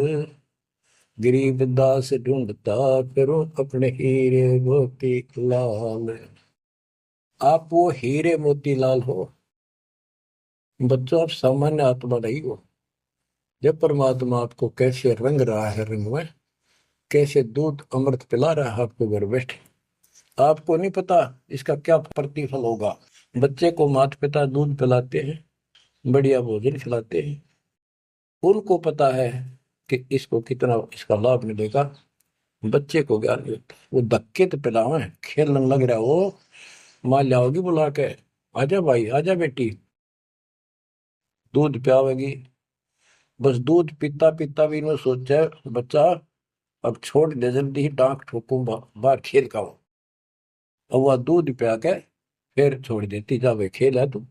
Speaker 1: गरीब दास ढूंढता फिरो अपने हीरे मोती लाल। आप वो हीरे मोती लाल हो बच्चों, आप सामान्य आत्मा नहीं हो। जब परमात्मा आपको कैसे रंग रहा है, रंग में कैसे दूध अमृत पिला रहा है आपको घर बैठे, आपको नहीं पता इसका क्या प्रतिफल होगा। बच्चे को माता पिता दूध पिलाते हैं, बढ़िया भोजन खिलाते हैं, उनको पता है कि इसको कितना इसका लाभ मिलेगा। बच्चे को ज्ञान नहीं होता, वो धक्के तो पिलावे, खेलने लग रहा हो, माँ लाओगी बुला के, आजा भाई आजा बेटी, दूध पियावेगी। बस दूध पीता पीता भी इन्होंने सोचा है, बच्चा अब छोड़ दे, जल्दी ही डांक ठोकूं, बाहर खेल का हो। अब वह दूध पिया के फिर छोड़ देती, जा भाई खेल है तू।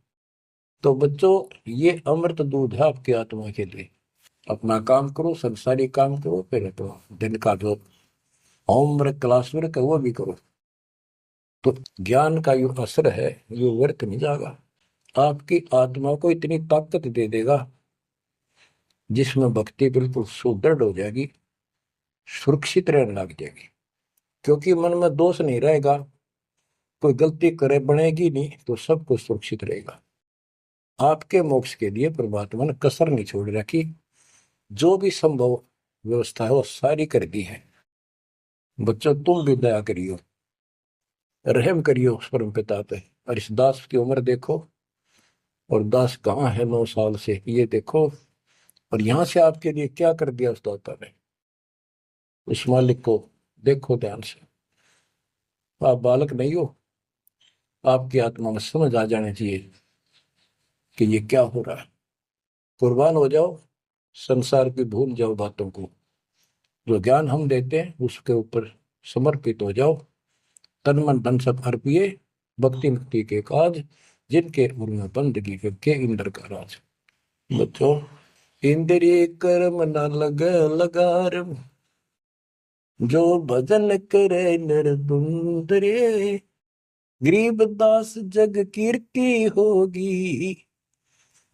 Speaker 1: तो बच्चों, ये अमृत दूध है आपकी आत्मा के लिए। अपना काम करो, संसारी काम करो, फिर तो दिन का जो होमवर्क क्लास वर्क है वो भी करो, तो ज्ञान का जो असर है ये व्यर्थ नहीं जाएगा। आपकी आत्मा को इतनी ताकत दे देगा जिसमें भक्ति बिल्कुल सुदृढ़ हो जाएगी, सुरक्षित रहने लग जाएगी। क्योंकि मन में दोष नहीं रहेगा, कोई गलती करे बनेगी नहीं, तो सब कुछ सुरक्षित रहेगा। आपके मोक्ष के लिए परमात्मा ने कसर नहीं छोड़ रखी, जो भी संभव व्यवस्था है वो सारी कर दी है। बच्चों, तुम भी दया करियो, रहम करियो उस परम पिता पे। और इस दास की उम्र देखो, और दास कहाँ है 9 साल से, ये देखो, और यहां से आपके लिए क्या कर दिया उस दाता ने। उस मालिक को देखो ध्यान से। आप बालक नहीं हो, आपकी आत्मा में समझ आ जानी चाहिए कि ये क्या हो रहा है। कुर्बान हो जाओ, संसार की भूल जाओ बातों को, जो ज्ञान हम देते हैं उसके ऊपर समर्पित हो जाओ। तन मन धन सब अर्पिए, भक्ति मुक्ति के काज, जिनके उनमें बंदगी के इंद्र का राज। बच्चों, इंद्रिय कर्म न लग लगार, जो भजन करे निर्दुंदरे, गरीब दास जग कीर्ति होगी,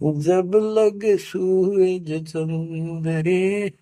Speaker 1: जब लग सूरज चंद्रे।